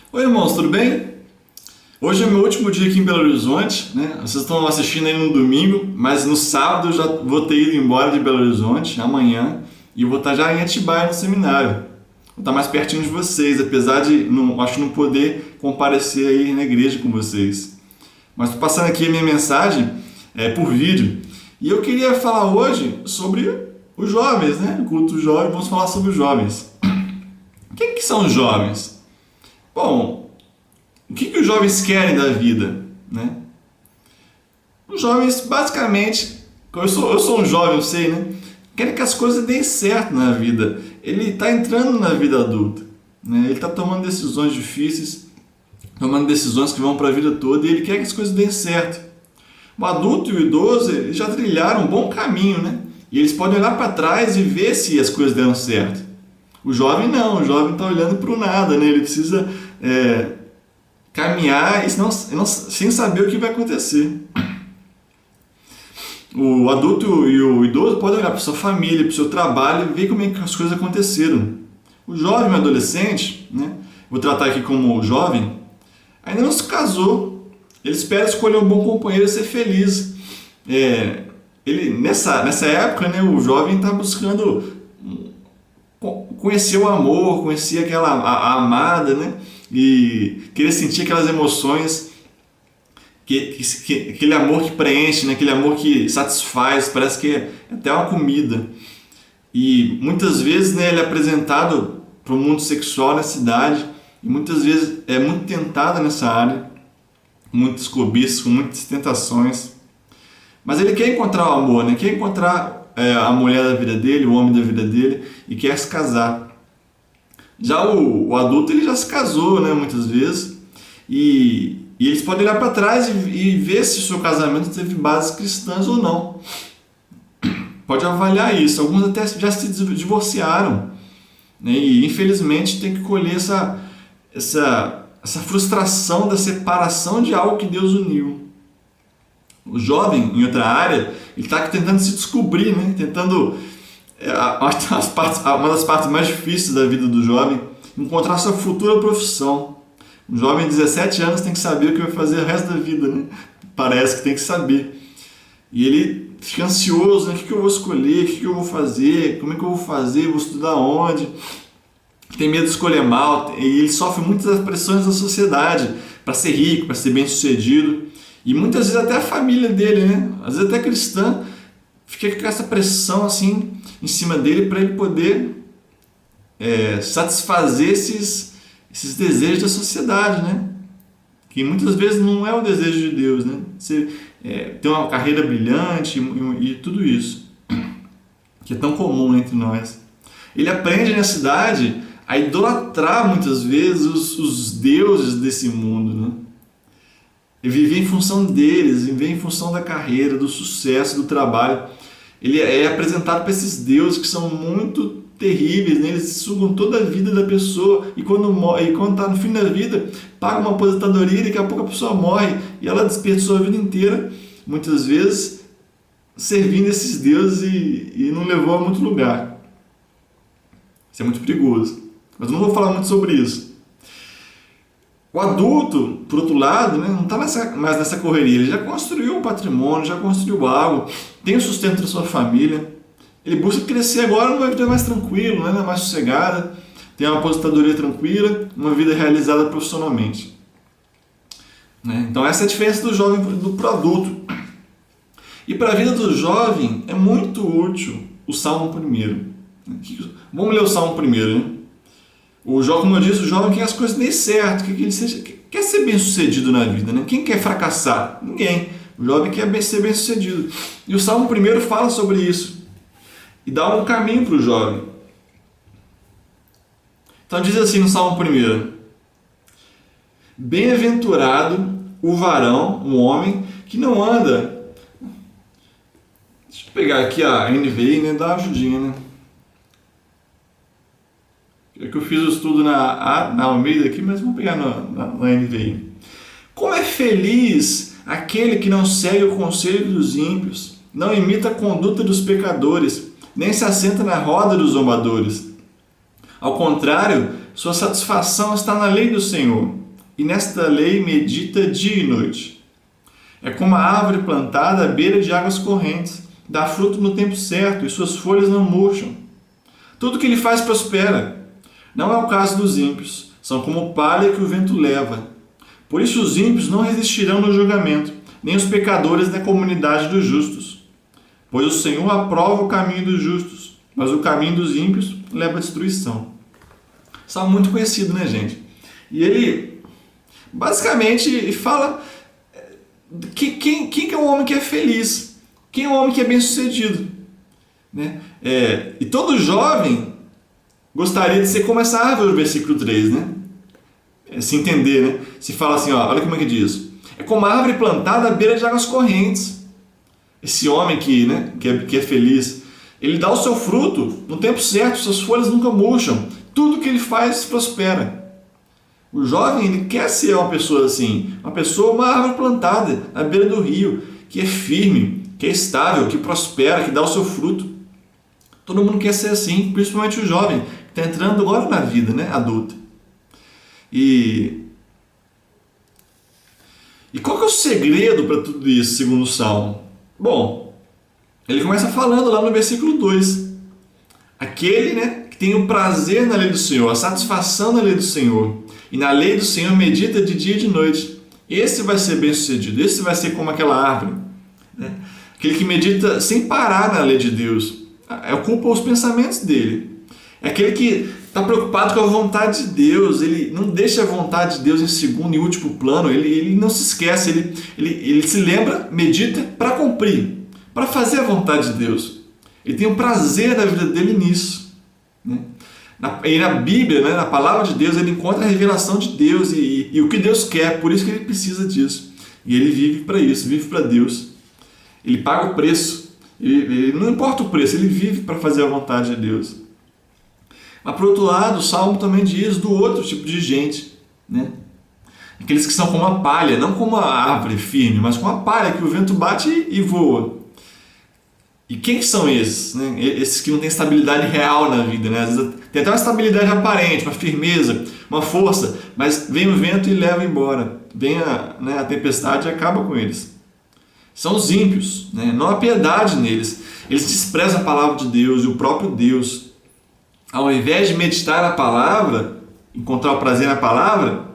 Oi, irmãos, tudo bem? Hoje é meu último dia aqui em Belo Horizonte, né? Vocês estão assistindo aí no domingo, mas no sábado eu já vou ter ido embora de Belo Horizonte, amanhã, e eu vou estar já em Atibaia no seminário. Vou estar mais pertinho de vocês, apesar de não poder comparecer aí na igreja com vocês. Mas estou passando aqui a minha mensagem por vídeo, e eu queria falar hoje sobre os jovens, né? O culto jovem, vamos falar sobre os jovens. O que são os jovens? Bom, o que os jovens querem da vida, né? Os jovens, basicamente, eu sou um jovem, eu sei, né? Querem que as coisas deem certo na vida. Ele está entrando na vida adulta, né? Ele está tomando decisões difíceis, tomando decisões que vão para a vida toda, e ele quer que as coisas deem certo. O adulto e o idoso, eles já trilharam um bom caminho, né? E eles podem olhar para trás e ver se as coisas deram certo. O jovem não, o jovem está olhando para o nada, né? Ele precisa caminhar sem saber o que vai acontecer. O adulto e o idoso podem olhar para sua família, para o seu trabalho e ver como é que as coisas aconteceram. O jovem, o adolescente, né? Vou tratar aqui como jovem, ainda não se casou. Ele espera escolher um bom companheiro e ser feliz. Nessa época, né, o jovem está buscando conhecer o amor, conhecer a amada, né? E querer sentir aquelas emoções, aquele amor que preenche, né? Aquele amor que satisfaz, parece que é até uma comida. E muitas vezes, né, ele é apresentado para o mundo sexual na cidade, e muitas vezes é muito tentado nessa área, muitos cobiços, com muitas tentações. Mas ele quer encontrar o amor, né? Quer encontrar a mulher da vida dele, o homem da vida dele, e quer se casar. Já o adulto, ele já se casou, né, muitas vezes, e eles podem olhar para trás e ver se o seu casamento teve bases cristãs ou não. Pode avaliar isso. Alguns até já se divorciaram, né, e infelizmente tem que colher essa frustração da separação de algo que Deus uniu. O jovem, em outra área, ele está tentando se descobrir, né? Tentando, uma das partes mais difíceis da vida do jovem, encontrar sua futura profissão. Um jovem de 17 anos tem que saber o que vai fazer o resto da vida, né? Parece que tem que saber. E ele fica ansioso, né? O que eu vou escolher? O que eu vou fazer? Como é que eu vou fazer? Vou estudar onde? Tem medo de escolher mal, e ele sofre muitas pressões da sociedade para ser rico, para ser bem sucedido. E muitas vezes até a família dele, né? Às vezes até cristã, fica com essa pressão assim em cima dele para ele poder satisfazer esses desejos da sociedade, né? Que muitas vezes não é o desejo de Deus, né? Você ter uma carreira brilhante e tudo isso, que é tão comum entre nós. Ele aprende na cidade a idolatrar muitas vezes os deuses desse mundo, né? E viver em função deles, viver em função da carreira, do sucesso, do trabalho. Ele é apresentado para esses deuses que são muito terríveis, né? Eles sugam toda a vida da pessoa, e quando está no fim da vida, paga uma aposentadoria e daqui a pouco a pessoa morre, e ela desperdiçou a vida inteira, muitas vezes, servindo esses deuses e não levou a muito lugar. Isso é muito perigoso. Mas não vou falar muito sobre isso. O adulto, por outro lado, né, não está mais nessa correria. Ele já construiu um patrimônio, já construiu algo, tem o sustento da sua família. Ele busca crescer agora numa vida mais tranquila, né, mais sossegada, tem uma aposentadoria tranquila, uma vida realizada profissionalmente. Né? Então essa é a diferença do jovem para o adulto. E para a vida do jovem é muito útil o Salmo 1. Vamos ler o Salmo 1, né? Como eu disse, o jovem quer as coisas deem certo, quer ser bem sucedido na vida, né? Quem quer fracassar? Ninguém. O jovem quer ser bem sucedido. E o Salmo 1 fala sobre isso e dá um caminho para o jovem. Então diz assim no Salmo 1: Bem-aventurado o varão, o homem, que não anda. Deixa eu pegar aqui a NVI, né? Dá uma ajudinha, né? É que eu fiz o estudo na Almeida aqui, mas vamos pegar na NVI. Como é feliz aquele que não segue o conselho dos ímpios, não imita a conduta dos pecadores, nem se assenta na roda dos zombadores. Ao contrário, sua satisfação está na lei do Senhor, e nesta lei medita dia e noite. É como a árvore plantada à beira de águas correntes, dá fruto no tempo certo e suas folhas não murcham. Tudo que ele faz prospera. Não é o caso dos ímpios, são como palha que o vento leva. Por isso os ímpios não resistirão no julgamento, nem os pecadores na comunidade dos justos. Pois o Senhor aprova o caminho dos justos, mas o caminho dos ímpios leva à destruição. Salmo muito conhecido, né, gente? E ele basicamente fala quem é um homem que é feliz, quem é um homem que é bem-sucedido, né? E todo jovem gostaria de ser como essa árvore do versículo 3, né? Se entender, né? Se fala assim, ó, olha como é que diz. É como a árvore plantada à beira de águas correntes. Esse homem que é feliz, ele dá o seu fruto no tempo certo, suas folhas nunca murcham. Tudo que ele faz prospera. O jovem, ele quer ser uma pessoa assim, uma árvore plantada à beira do rio, que é firme, que é estável, que prospera, que dá o seu fruto. Todo mundo quer ser assim, principalmente o jovem, que está entrando agora na vida, né, adulta. E qual que é o segredo para tudo isso, segundo o Salmo? Bom, ele começa falando lá no versículo 2. Aquele, né, que tem o prazer na lei do Senhor, a satisfação na lei do Senhor, e na lei do Senhor medita de dia e de noite. Esse vai ser bem sucedido, esse vai ser como aquela árvore, né? Aquele que medita sem parar na lei de Deus, ocupa os pensamentos dele. É aquele que está preocupado com a vontade de Deus, ele não deixa a vontade de Deus em segundo e último plano, ele não se esquece, ele se lembra, medita para cumprir, para fazer a vontade de Deus. Ele tem um prazer da vida dele nisso, né? E na Bíblia, né, na palavra de Deus, ele encontra a revelação de Deus e o que Deus quer, por isso que ele precisa disso. E ele vive para isso, vive para Deus. Ele paga o preço, ele não importa o preço, ele vive para fazer a vontade de Deus. Mas por outro lado, o Salmo também diz do outro tipo de gente, né? Aqueles que são como a palha, não como a árvore firme, mas como a palha que o vento bate e voa. E quem são esses, né? Esses que não têm estabilidade real na vida, né? Às vezes tem até uma estabilidade aparente, uma firmeza, uma força, mas vem o vento e leva embora. Vem a tempestade e acaba com eles. São os ímpios, né? Não há piedade neles. Eles desprezam a palavra de Deus e o próprio Deus. Ao invés de meditar na palavra, encontrar o prazer na palavra,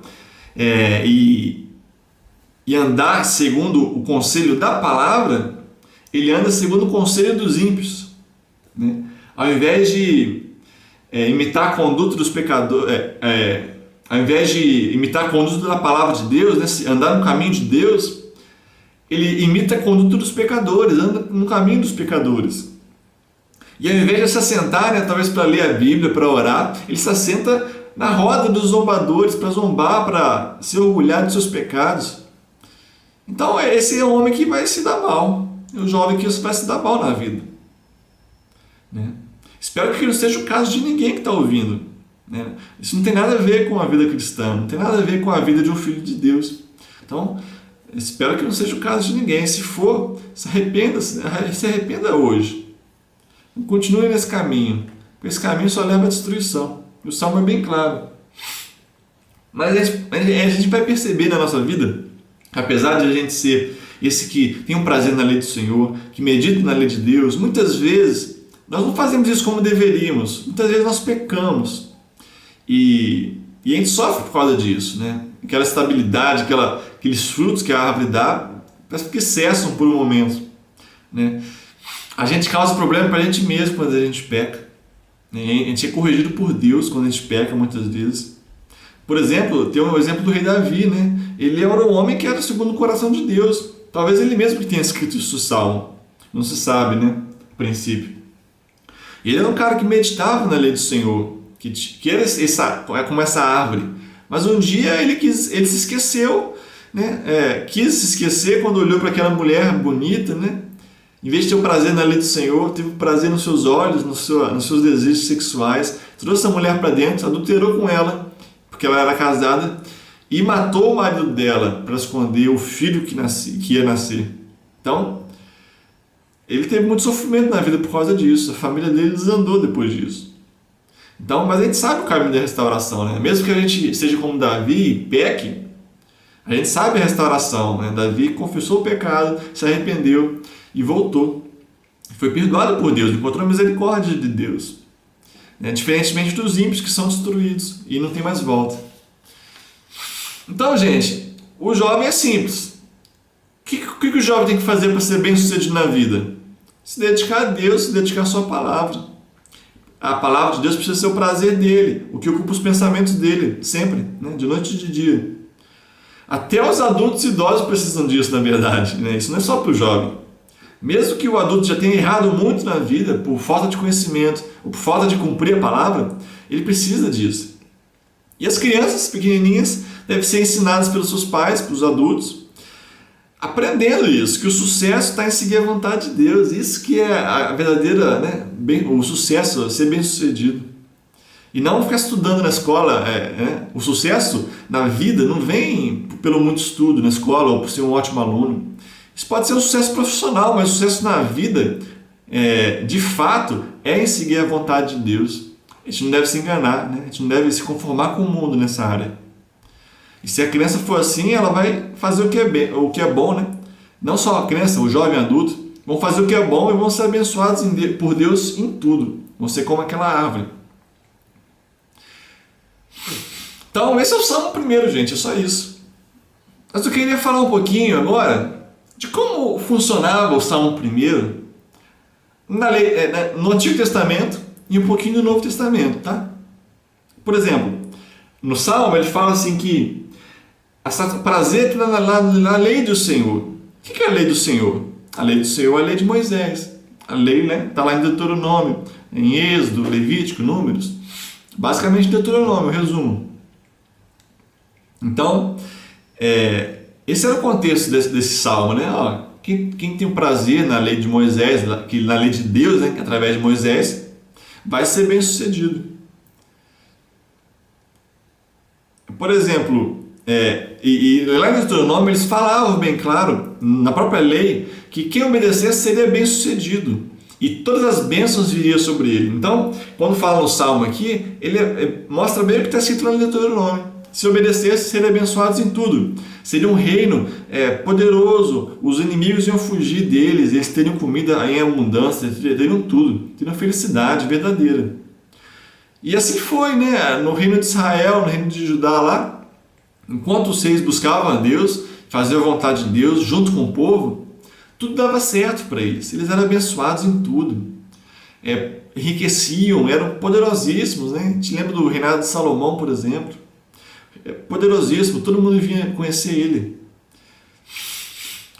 e andar segundo o conselho da palavra, ele anda segundo o conselho dos ímpios, né? Ao invés de imitar a conduta dos pecadores, ao invés de imitar a conduta da palavra de Deus, né, andar no caminho de Deus, ele imita a conduta dos pecadores, anda no caminho dos pecadores. E ao invés de se assentar, né, talvez para ler a Bíblia, para orar, ele se assenta na roda dos zombadores, para zombar, para se orgulhar de seus pecados. Então esse é um homem que vai se dar mal. É o jovem que vai se dar mal na vida, né? Espero que não seja o caso de ninguém que está ouvindo, né? Isso não tem nada a ver com a vida cristã, não tem nada a ver com a vida de um filho de Deus. Então, espero que não seja o caso de ninguém. Se for, se arrependa hoje. Não continue nesse caminho, porque esse caminho só leva à destruição. E o Salmo é bem claro. Mas a gente vai perceber na nossa vida, apesar de a gente ser esse que tem um prazer na lei do Senhor, que medita na lei de Deus, muitas vezes nós não fazemos isso como deveríamos. Muitas vezes nós pecamos. E a gente sofre por causa disso, né? Aquela estabilidade, aqueles frutos que a árvore dá, parece que cessam por um momento, né? A gente causa problema para a gente mesmo quando a gente peca. A gente é corrigido por Deus quando a gente peca muitas vezes. Por exemplo, tem o exemplo do rei Davi, né? Ele era um homem que era segundo o coração de Deus. Talvez ele mesmo que tenha escrito isso no Salmo. Não se sabe, né? A princípio. Ele era um cara que meditava na lei do Senhor, que era como essa árvore. Mas um dia ele se esqueceu, né? Quis se esquecer quando olhou para aquela mulher bonita, né? Em vez de ter o prazer na lei do Senhor, teve o prazer nos seus olhos, nos seus desejos sexuais, trouxe a mulher para dentro, adulterou com ela, porque ela era casada, e matou o marido dela para esconder o filho que ia nascer. Então, ele teve muito sofrimento na vida por causa disso. A família dele desandou depois disso. Então, mas a gente sabe o caminho da restauração, né? Mesmo que a gente seja como Davi e peque, a gente sabe a restauração, né? Davi confessou o pecado, se arrependeu e voltou. Foi perdoado por Deus, encontrou a misericórdia de Deus. Né? Diferentemente dos ímpios que são destruídos e não tem mais volta. Então, gente, o jovem é simples. O que o jovem tem que fazer para ser bem-sucedido na vida? Se dedicar a Deus, se dedicar à sua palavra. A palavra de Deus precisa ser o prazer dele, o que ocupa os pensamentos dele, sempre, né? De noite e de dia. Até os adultos e idosos precisam disso, na verdade, né? Isso não é só para o jovem. Mesmo que o adulto já tenha errado muito na vida, por falta de conhecimento, ou por falta de cumprir a palavra, ele precisa disso. E as crianças pequenininhas devem ser ensinadas pelos seus pais, pelos adultos, aprendendo isso, que o sucesso está em seguir a vontade de Deus. Isso que é a verdadeira, né, o sucesso, ser bem-sucedido. E não ficar estudando na escola. O sucesso na vida não vem pelo muito estudo na escola ou por ser um ótimo aluno. Isso pode ser um sucesso profissional, mas o sucesso na vida, de fato, é em seguir a vontade de Deus. A gente não deve se enganar, né? A gente não deve se conformar com o mundo nessa área. E se a criança for assim, ela vai fazer o que é bom, né? Não só a criança, o jovem adulto, vão fazer o que é bom e vão ser abençoados por Deus em tudo. Vão ser como aquela árvore. Então, esse é o Salmo 1, gente, é só isso. Mas eu queria falar um pouquinho agora de como funcionava o Salmo 1 no Antigo Testamento e um pouquinho no Novo Testamento, tá? Por exemplo, no Salmo ele fala assim que prazer na lei do Senhor. O que é a lei do Senhor? A lei do Senhor é a lei de Moisés. A lei, né, está lá em Deuteronômio, em Êxodo, Levítico, Números. Basicamente Deuteronômio, resumo. Então, esse era o contexto desse salmo, né? Quem tem o prazer na lei de Moisés, na lei de Deus, né, através de Moisés, vai ser bem sucedido. Por exemplo, e lá em Deuteronômio eles falavam bem claro, na própria lei, que quem obedecesse seria bem sucedido e todas as bênçãos viriam sobre ele. Então, quando fala no salmo aqui, ele mostra bem o que está escrito lá em Deuteronômio. Se obedecesse, seriam abençoados em tudo. Seria um reino poderoso, os inimigos iam fugir deles, eles teriam comida em abundância, teriam tudo, teriam felicidade verdadeira. E assim foi, né? No reino de Israel, no reino de Judá lá, enquanto os reis buscavam a Deus, faziam a vontade de Deus junto com o povo, tudo dava certo para eles. Eles eram abençoados em tudo. Enriqueciam, eram poderosíssimos, né? A gente lembra do reinado de Salomão, por exemplo. Poderosíssimo, todo mundo vinha conhecer ele.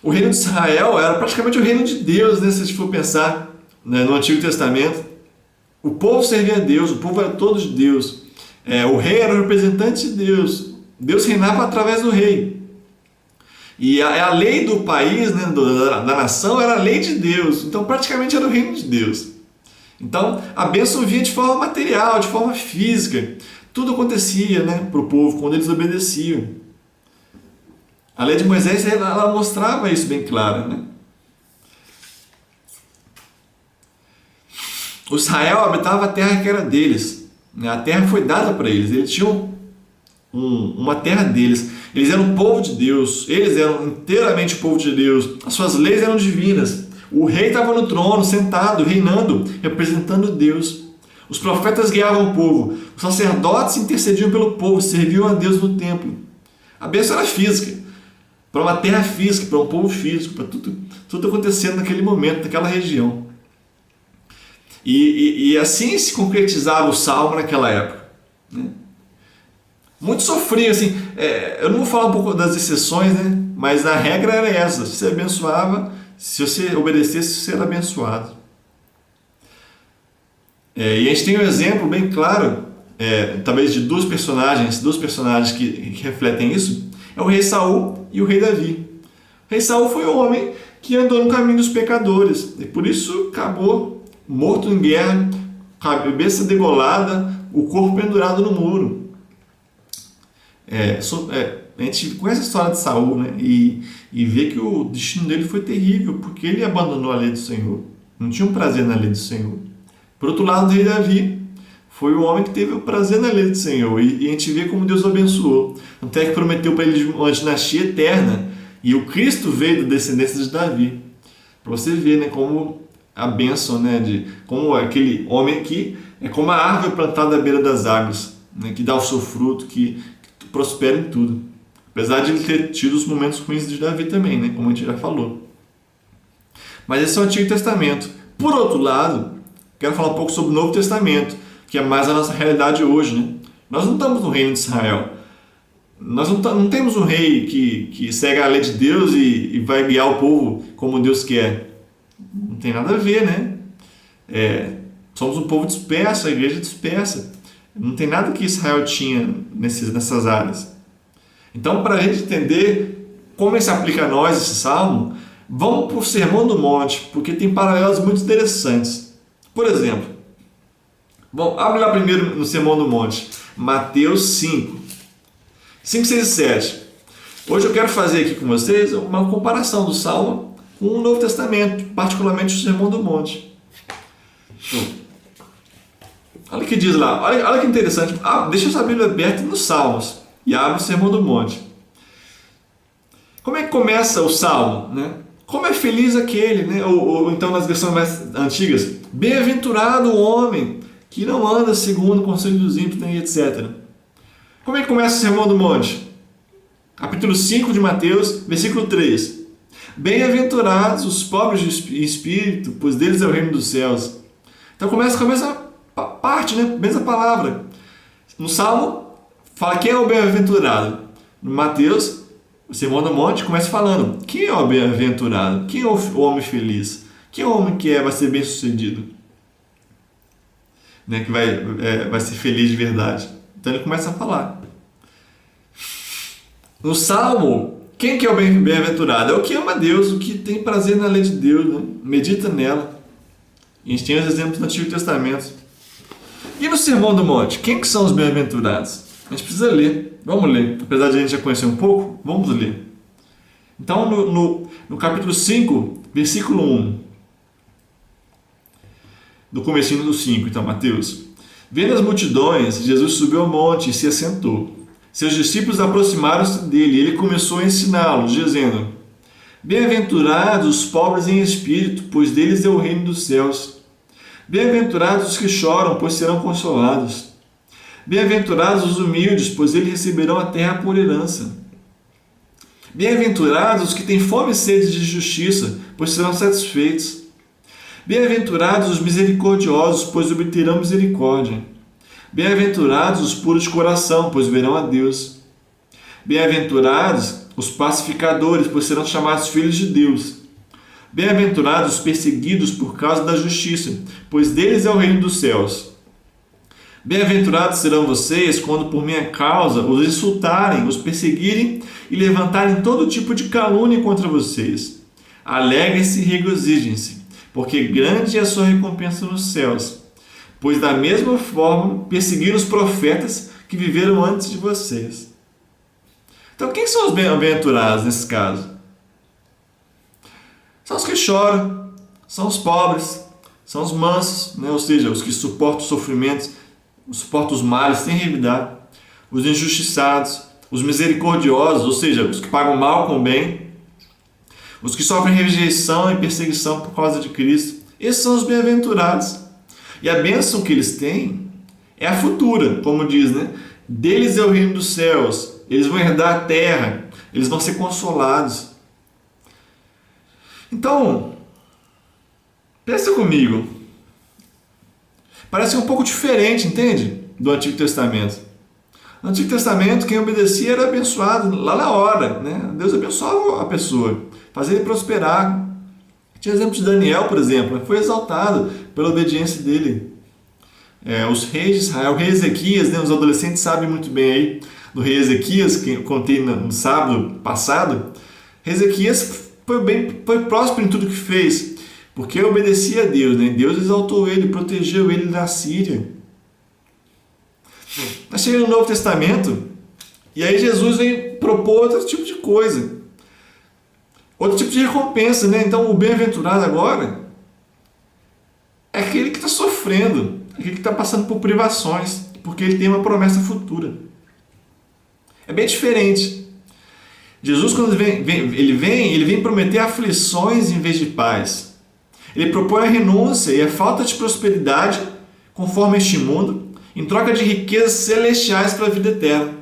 O reino de Israel era praticamente o reino de Deus, né? Se a gente for pensar, né, no Antigo Testamento. O povo servia a Deus, o povo era todo de Deus. O rei era o representante de Deus. Deus reinava através do rei. E a lei do país, né, da nação, era a lei de Deus. Então, praticamente era o reino de Deus. Então, a bênção vinha de forma material, de forma física. Tudo acontecia, né, para o povo quando eles obedeciam. A lei de Moisés ela mostrava isso bem claro, né? O Israel habitava a terra que era deles. A terra foi dada para eles. Eles tinham uma terra deles. Eles eram o povo de Deus. Eles eram inteiramente o povo de Deus. As suas leis eram divinas. O rei estava no trono, sentado, reinando, representando Deus. Os profetas guiavam o povo. Os sacerdotes intercediam pelo povo, serviam a Deus no templo. A bênção era física. Para uma terra física, para um povo físico, para tudo acontecendo naquele momento, naquela região. E assim se concretizava o salmo naquela época, né? Muito sofriam, assim. Eu não vou falar um pouco das exceções, né? Mas a regra era essa: se você abençoava, se você obedecesse, você era abençoado. E a gente tem um exemplo bem claro, talvez de dois personagens que refletem isso. É o rei Saul e o rei Davi. O rei Saul foi um homem que andou no caminho dos pecadores e por isso acabou morto em guerra, cabeça degolada, o corpo pendurado no muro. A gente conhece a história de Saul, né? E vê que o destino dele foi terrível, porque ele abandonou a lei do Senhor. Não tinha um prazer na lei do Senhor. Por outro lado, o rei Davi foi o homem que teve o prazer na lei do Senhor. E a gente vê como Deus o abençoou. Até que prometeu para ele uma dinastia eterna. E o Cristo veio da descendência de Davi. Para você ver, né, como a bênção, né, de como aquele homem que é como a árvore plantada à beira das águas, né, que dá o seu fruto, que prospera em tudo. Apesar de ele ter tido os momentos ruins de Davi também, né, como a gente já falou. Mas esse é o Antigo Testamento. Por outro lado, quero falar um pouco sobre o Novo Testamento, que é mais a nossa realidade hoje, né? Nós não estamos no reino de Israel. Nós não temos um rei que segue a lei de Deus e vai guiar o povo como Deus quer. Não tem nada a ver, né? Somos um povo disperso, a igreja dispersa. Não tem nada que Israel tinha nessas áreas. Então, para a gente entender como se aplica a nós esse salmo, vamos para o Sermão do Monte, porque tem paralelos muito interessantes. Por exemplo, bom, abre lá primeiro no Sermão do Monte, Mateus 5, 6 e 7. Hoje eu quero fazer aqui com vocês uma comparação do Salmo com o Novo Testamento, particularmente o Sermão do Monte. Olha o que diz lá, olha que interessante. Deixa essa Bíblia aberta nos Salmos e abre o Sermão do Monte. Como é que começa o Salmo, né? Como é feliz aquele, né? Ou então nas versões mais antigas, bem-aventurado o homem que não anda segundo o conselho dos ímpios, etc. Como é que começa o Sermão do Monte? Capítulo 5 de Mateus, versículo 3. Bem-aventurados os pobres de espírito, pois deles é o reino dos céus. Então começa com a mesma parte, né? Mesma palavra. No Salmo, fala quem é o bem-aventurado. No Mateus, o Sermão do Monte começa falando quem é o bem-aventurado, quem é o homem feliz, quem é o homem que vai ser bem-sucedido, né? Que vai ser feliz de verdade. Então ele começa a falar. No Salmo, quem que é o bem-aventurado? É o que ama Deus, o que tem prazer na lei de Deus, né? Medita nela. E a gente tem os exemplos do Antigo Testamento. E no Sermão do Monte, quem que são os bem-aventurados? A gente precisa ler. Vamos ler. Apesar de a gente já conhecer um pouco, vamos ler. Então, no capítulo 5, versículo 1. Do comecinho do 5, então, Mateus. Vendo as multidões, Jesus subiu ao monte e se assentou. Seus discípulos aproximaram-se dele e ele começou a ensiná-los, dizendo: Bem-aventurados os pobres em espírito, pois deles é o reino dos céus. Bem-aventurados os que choram, pois serão consolados. Bem-aventurados os humildes, pois eles receberão a terra por herança. Bem-aventurados os que têm fome e sede de justiça, pois serão satisfeitos. Bem-aventurados os misericordiosos, pois obterão misericórdia. Bem-aventurados os puros de coração, pois verão a Deus. Bem-aventurados os pacificadores, pois serão chamados filhos de Deus. Bem-aventurados os perseguidos por causa da justiça, pois deles é o reino dos céus. Bem-aventurados serão vocês quando por minha causa os insultarem, os perseguirem e levantarem todo tipo de calúnia contra vocês. Alegrem-se e regozijem-se, porque grande é a sua recompensa nos céus. Pois da mesma forma perseguiram os profetas que viveram antes de vocês. Então quem são os bem-aventurados nesse caso? São os que choram, são os pobres, são os mansos, né? Ou seja, os que suportam os sofrimentos, suportam os males sem revidar, os injustiçados, os misericordiosos, ou seja, os que pagam mal com bem, os que sofrem rejeição e perseguição por causa de Cristo. Esses são os bem-aventurados. E a bênção que eles têm é a futura, como diz, né? Deles é o reino dos céus, eles vão herdar a terra, eles vão ser consolados. Então, pensa comigo. Parece um pouco diferente, entende? Do Antigo Testamento. No Antigo Testamento, quem obedecia era abençoado lá na hora, né? Deus abençoava a pessoa, fazia ele prosperar. Tinha exemplo de Daniel, por exemplo, foi exaltado pela obediência dele. Os reis de Israel, o rei Ezequias, né? Os adolescentes sabem muito bem aí do rei Ezequias, que eu contei no sábado passado. Ezequias foi próspero em tudo que fez, porque obedecia a Deus, né? Deus exaltou ele, protegeu ele da Síria. Está chegando no Novo Testamento, e aí Jesus vem propor outro tipo de coisa. Outro tipo de recompensa, né? Então, o bem-aventurado agora é aquele que está sofrendo, aquele que está passando por privações, porque ele tem uma promessa futura. É bem diferente. Jesus, quando ele vem prometer aflições em vez de paz. Ele propõe a renúncia e a falta de prosperidade conforme este mundo, em troca de riquezas celestiais para a vida eterna.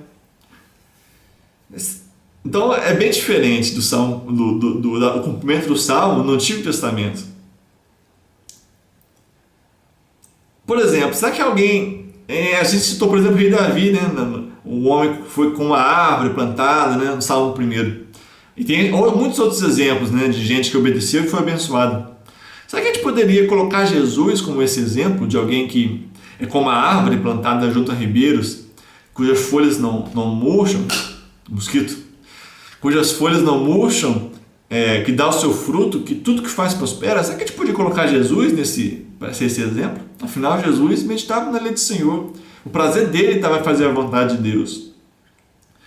Então é bem diferente do salmo, do cumprimento do salmo no Antigo Testamento. Por exemplo, será que alguém... a gente citou, por exemplo, o rei Davi, né? O homem foi com uma árvore plantada, né? No Salmo 1. E tem muitos outros exemplos, né? De gente que obedeceu e foi abençoada. Será que a gente poderia colocar Jesus como esse exemplo de alguém que é como uma árvore plantada junto a ribeiros, cujas folhas não murcham? Mosquito. Cujas folhas não murcham, que dá o seu fruto, que tudo que faz prospera. Será que a gente podia colocar Jesus para ser esse exemplo? Afinal, Jesus meditava na lei do Senhor. O prazer dele estava em fazer a vontade de Deus.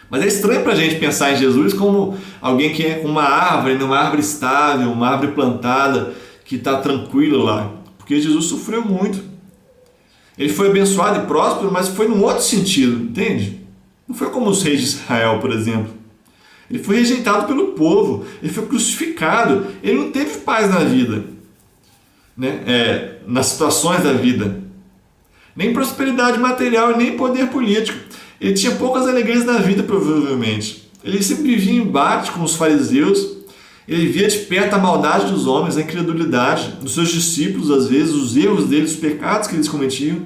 Mas é estranho para a gente pensar em Jesus como alguém que é uma árvore estável, uma árvore plantada, que está tranquilo lá. Porque Jesus sofreu muito. Ele foi abençoado e próspero, mas foi num outro sentido, entende? Não foi como os reis de Israel, por exemplo. Ele foi rejeitado pelo povo, ele foi crucificado, ele não teve paz na vida, né? Nas situações da vida. Nem prosperidade material, nem poder político. Ele tinha poucas alegrias na vida, provavelmente. Ele sempre vivia em embate com os fariseus, ele via de perto a maldade dos homens, a incredulidade dos seus discípulos, às vezes, os erros deles, os pecados que eles cometiam.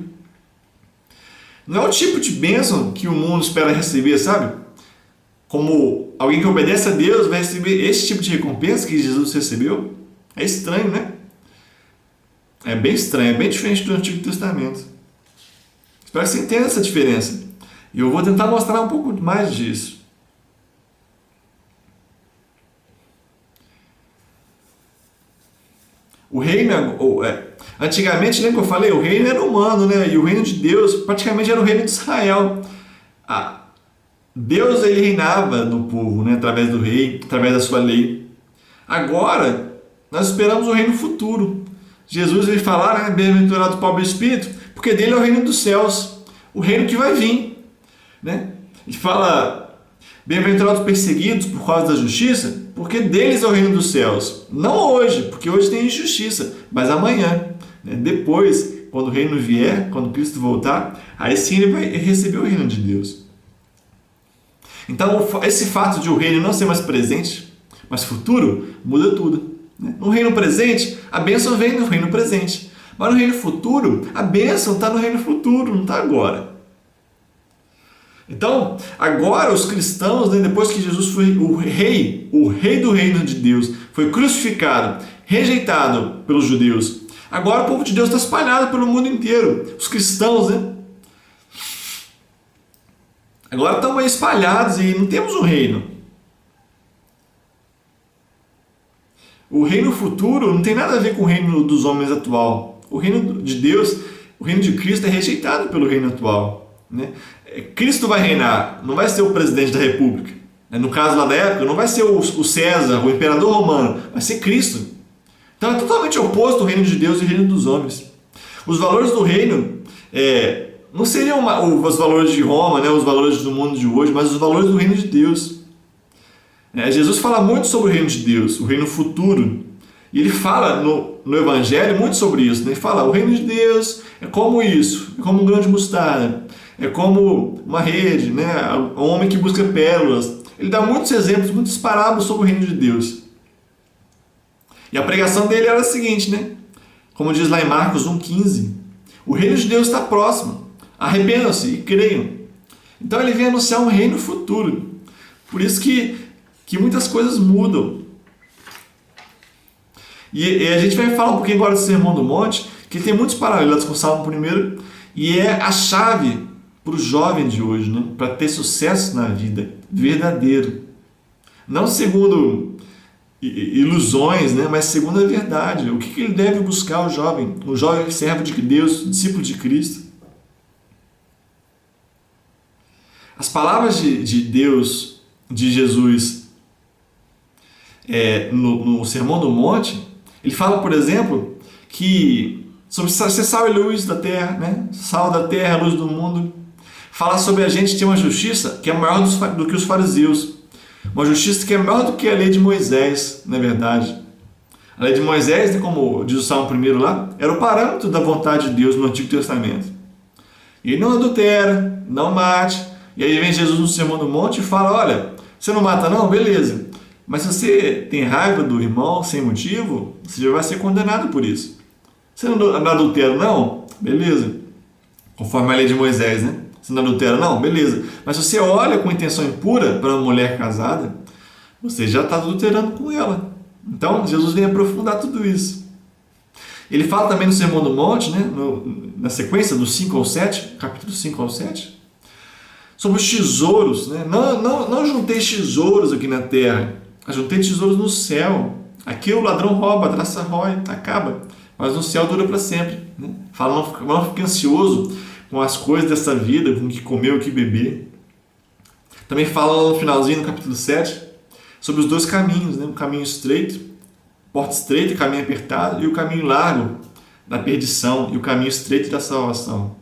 Não é o tipo de bênção que o mundo espera receber, sabe? Como alguém que obedece a Deus vai receber esse tipo de recompensa que Jesus recebeu. É estranho, né? É bem estranho, é bem diferente do Antigo Testamento. Espero que você entenda essa diferença. E eu vou tentar mostrar um pouco mais disso. O reino, antigamente, lembra que eu falei? O reino era humano, né? E o reino de Deus praticamente era o reino de Israel. Deus, ele reinava no povo, né? Através do rei, através da sua lei. Agora, nós esperamos o reino futuro. Jesus veio falar, né? Bem-aventurado o pobre espírito, porque dele é o reino dos céus, o reino que vai vir, né? Ele fala, bem-aventurados perseguidos por causa da justiça, porque deles é o reino dos céus. Não hoje, porque hoje tem injustiça, mas amanhã, né? Depois, quando o reino vier, quando Cristo voltar, aí sim ele vai receber o reino de Deus. Então, esse fato de o reino não ser mais presente, mas futuro, muda tudo. No reino presente, a bênção vem no reino presente. Mas no reino futuro, a bênção está no reino futuro, não está agora. Então, agora os cristãos, né, depois que Jesus foi o rei do reino de Deus, foi crucificado, rejeitado pelos judeus, agora o povo de Deus está espalhado pelo mundo inteiro. Os cristãos, né? Agora estão aí espalhados e não temos um reino. O reino futuro não tem nada a ver com o reino dos homens atual. O reino de Deus, o reino de Cristo é rejeitado pelo reino atual, né? Cristo vai reinar, não vai ser o presidente da república. No caso lá da época, não vai ser o César, o imperador romano, vai ser Cristo. Então é totalmente oposto ao reino de Deus e ao reino dos homens. Os valores do reino não seriam os valores de Roma, né, os valores do mundo de hoje, mas os valores do reino de Deus. Jesus fala muito sobre o reino de Deus, o reino futuro. E ele fala no Evangelho muito sobre isso. Né? Ele fala, o reino de Deus é como isso, é como um grão de mostarda, é como uma rede, né? Um homem que busca pérolas. Ele dá muitos exemplos, muitas parábolas sobre o reino de Deus. E a pregação dele era a seguinte, né? Como diz lá em Marcos 1,15, o reino de Deus está próximo, arrependam-se e creiam. Então ele vem anunciar um reino futuro. Por isso que muitas coisas mudam. E a gente vai falar um pouquinho agora do Sermão do Monte, que tem muitos paralelos com o Salmo 1, e é a chave para o jovem de hoje, né? Para ter sucesso na vida, verdadeiro. Não segundo ilusões, né? Mas segundo a verdade. O que ele deve buscar, o jovem servo de Deus, discípulo de Cristo? As palavras de Deus, de Jesus, no Sermão do Monte, ele fala, por exemplo, que sobre ser sal e luz da terra, né? Sal da terra, luz do mundo. Fala sobre a gente ter uma justiça que é maior do que os fariseus. Uma justiça que é maior do que a lei de Moisés, na verdade. A lei de Moisés, como diz o Salmo 1 lá, era o parâmetro da vontade de Deus no Antigo Testamento. E ele não adultera, não mate. E aí vem Jesus no Sermão do Monte e fala, olha, você não mata não? Beleza. Mas se você tem raiva do irmão sem motivo, você já vai ser condenado por isso. Você não adultera não? Beleza. Conforme a lei de Moisés, né? Você não adultera não? Beleza. Mas se você olha com intenção impura para uma mulher casada, você já está adulterando com ela. Então, Jesus vem aprofundar tudo isso. Ele fala também no Sermão do Monte, né? Na sequência do 5 ao 7, capítulo 5 ao 7, sobre os tesouros. Né? Não juntei tesouros aqui na terra, eu juntei tesouros no céu. Aqui o ladrão rouba, a traça rói, acaba. Mas no céu dura para sempre. Né? Fala, não fique ansioso com as coisas dessa vida, com o que comer, o que beber. Também fala no finalzinho, no capítulo 7, sobre os dois caminhos, né? O caminho estreito, porta estreita e caminho apertado, e o caminho largo da perdição e o caminho estreito da salvação.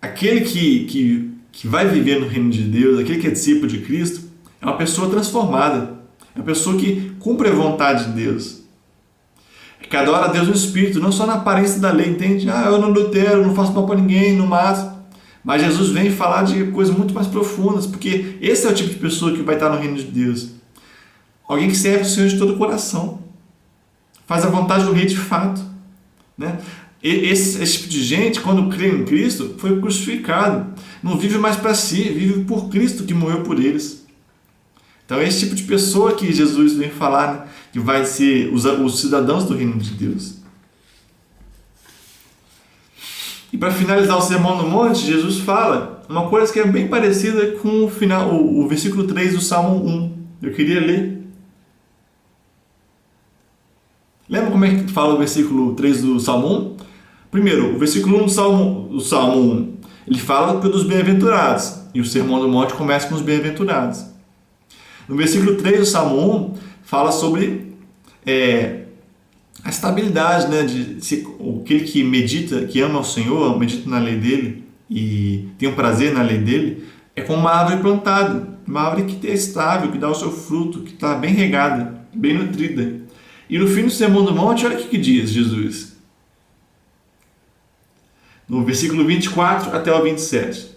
Aquele que vai viver no reino de Deus, aquele que é discípulo de Cristo, é uma pessoa transformada, é uma pessoa que cumpre a vontade de Deus. Cada hora Deus no Espírito, não só na aparência da lei, entende? Eu não adultero, não faço mal para ninguém, não mato. Mas Jesus vem falar de coisas muito mais profundas, porque esse é o tipo de pessoa que vai estar no reino de Deus. Alguém que serve o Senhor de todo o coração, faz a vontade do Rei de fato. Né? Esse tipo de gente, quando crê em Cristo, foi crucificado. Não vive mais para si, vive por Cristo que morreu por eles. Então é esse tipo de pessoa que Jesus vem falar, né? Que vai ser os cidadãos do reino de Deus. E para finalizar o Sermão do Monte, Jesus fala uma coisa que é bem parecida com o versículo 3 do Salmo 1. Eu queria ler. Lembra como é que fala o versículo 3 do Salmo 1? Primeiro, o versículo 1 do Salmo 1, ele fala dos bem-aventurados. E o Sermão do Monte começa com os bem-aventurados. No versículo 3 do Salmo 1, fala sobre a estabilidade, né, de ser aquele que medita, que ama o Senhor, medita na lei dele e tem um prazer na lei dele, é como uma árvore plantada, uma árvore que é estável, que dá o seu fruto, que está bem regada, bem nutrida. E no fim do Sermão do Monte, olha o que diz Jesus. No versículo 24 até o 27.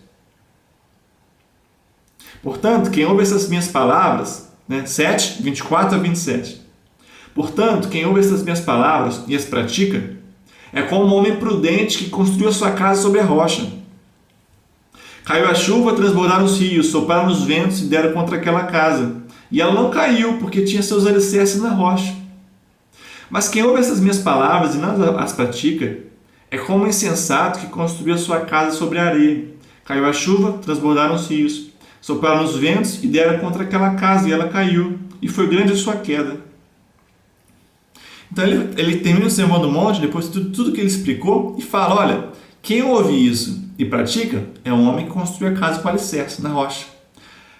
Portanto, quem ouve essas minhas palavras, 7, 24 a 27. Portanto, quem ouve essas minhas palavras e as pratica, é como um homem prudente que construiu a sua casa sobre a rocha. Caiu a chuva, transbordaram os rios, sopraram os ventos e deram contra aquela casa. E ela não caiu, porque tinha seus alicerces na rocha. Mas quem ouve essas minhas palavras e não as pratica, é como um insensato que construiu a sua casa sobre a areia. Caiu a chuva, transbordaram os rios, sopraram os ventos e deram contra aquela casa, e ela caiu, e foi grande a sua queda. Então ele termina o Sermão do Monte, depois de tudo que ele explicou, e fala, olha, quem ouve isso e pratica, é um homem que construiu a casa com alicerce na rocha.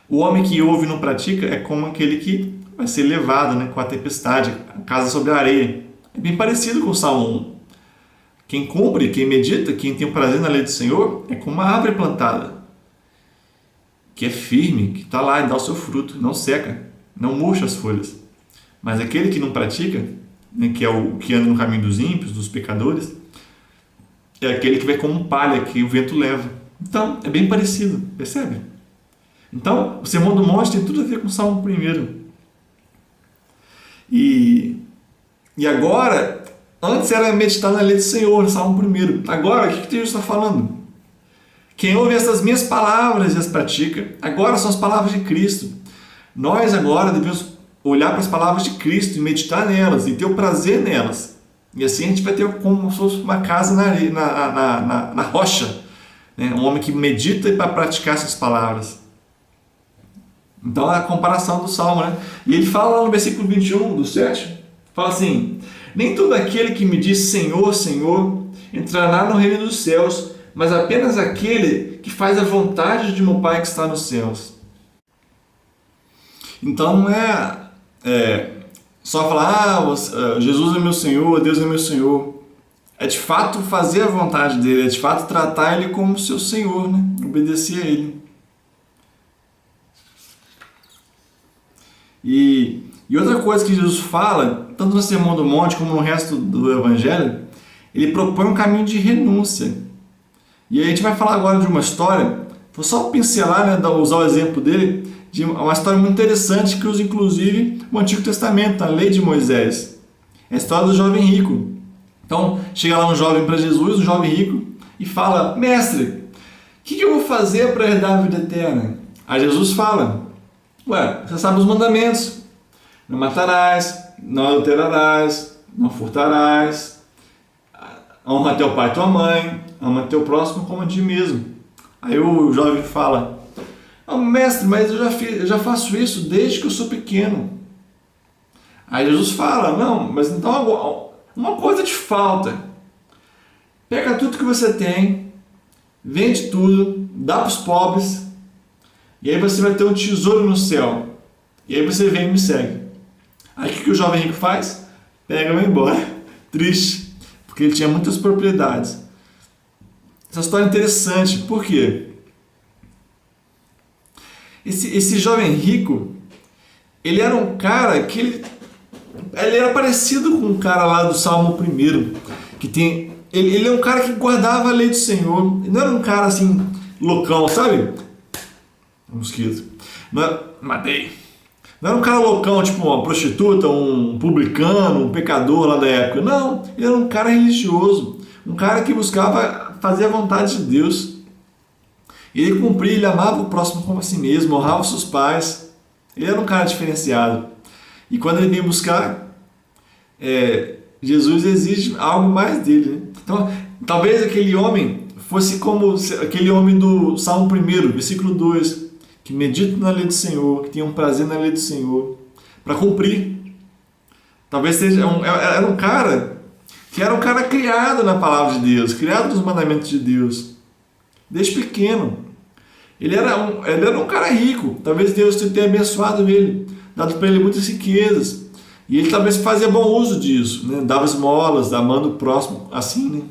O homem que ouve e não pratica é como aquele que vai ser levado, com a tempestade, a casa sobre a areia. É bem parecido com o Salmo 1. Quem cumpre, quem medita, quem tem o prazer na lei do Senhor, é como uma árvore plantada, que é firme, que está lá e dá o seu fruto, não seca, não murcha as folhas. Mas aquele que não pratica, que é o que anda no caminho dos ímpios, dos pecadores, é aquele que vai como palha que o vento leva. Então, é bem parecido, percebe? Então, o Sermão do Monte tem tudo a ver com o Salmo 1. E agora, antes era meditar na lei do Senhor, no Salmo 1. Agora, o que Deus está falando? Quem ouve essas minhas palavras e as pratica, agora são as palavras de Cristo. Nós agora devemos olhar para as palavras de Cristo e meditar nelas e ter o prazer nelas. E assim a gente vai ter como se fosse uma casa na rocha. Um homem que medita para praticar essas palavras. Então é a comparação do Salmo. E ele fala lá no versículo 21 do 7, fala assim, nem todo aquele que me diz Senhor, Senhor, entrará no reino dos céus, mas apenas aquele que faz a vontade de meu Pai que está nos céus. Então não só falar, Jesus é meu Senhor, Deus é meu Senhor. É de fato fazer a vontade dele, é de fato tratar ele como seu Senhor, né? Obedecer a ele. E outra coisa que Jesus fala, tanto no Sermão do Monte como no resto do Evangelho, ele propõe um caminho de renúncia. E aí a gente vai falar agora de uma história, vou só pincelar, né, usar o exemplo dele, de uma história muito interessante que usa inclusive o Antigo Testamento, a lei de Moisés. É a história do jovem rico. Então chega lá um jovem para Jesus, um jovem rico, e fala: mestre, o que eu vou fazer para herdar a vida eterna? Aí Jesus fala: você sabe os mandamentos. Não matarás, não adulterarás, não furtarás, honra teu pai e tua mãe, ama teu próximo como a ti mesmo. Aí o jovem fala: mestre, mas eu já faço isso desde que eu sou pequeno. Aí Jesus fala: não, mas então uma coisa te falta. Pega tudo que você tem, vende tudo, dá para os pobres, e aí você vai ter um tesouro no céu. E aí você vem e me segue. Aí o que o jovem rico faz? Pega e vai embora. Triste, porque ele tinha muitas propriedades. Essa história é interessante. Por quê? Esse jovem rico, ele era um cara que ele era parecido com um cara lá do Salmo 1, que tem... Ele é um cara que guardava a lei do Senhor. Ele não era um cara assim, loucão, sabe? Um mosquito. Matei. Não era um cara loucão, tipo uma prostituta, um publicano, um pecador lá da época. Não, ele era um cara religioso. Um cara que buscava fazer a vontade de Deus. Ele cumpria, ele amava o próximo como a si mesmo, honrava os seus pais. Ele era um cara diferenciado. E quando ele vem buscar, Jesus exige algo mais dele, né? Então, talvez aquele homem fosse como aquele homem do Salmo 1, versículo 2, que medita na lei do Senhor, que tinha um prazer na lei do Senhor, para cumprir. Talvez era um cara que era um cara criado na palavra de Deus, criado nos mandamentos de Deus, desde pequeno. Ele era um cara rico, talvez Deus tenha abençoado ele, dado para ele muitas riquezas, e ele talvez fazia bom uso disso, né? Dava esmolas, amando o próximo assim, né?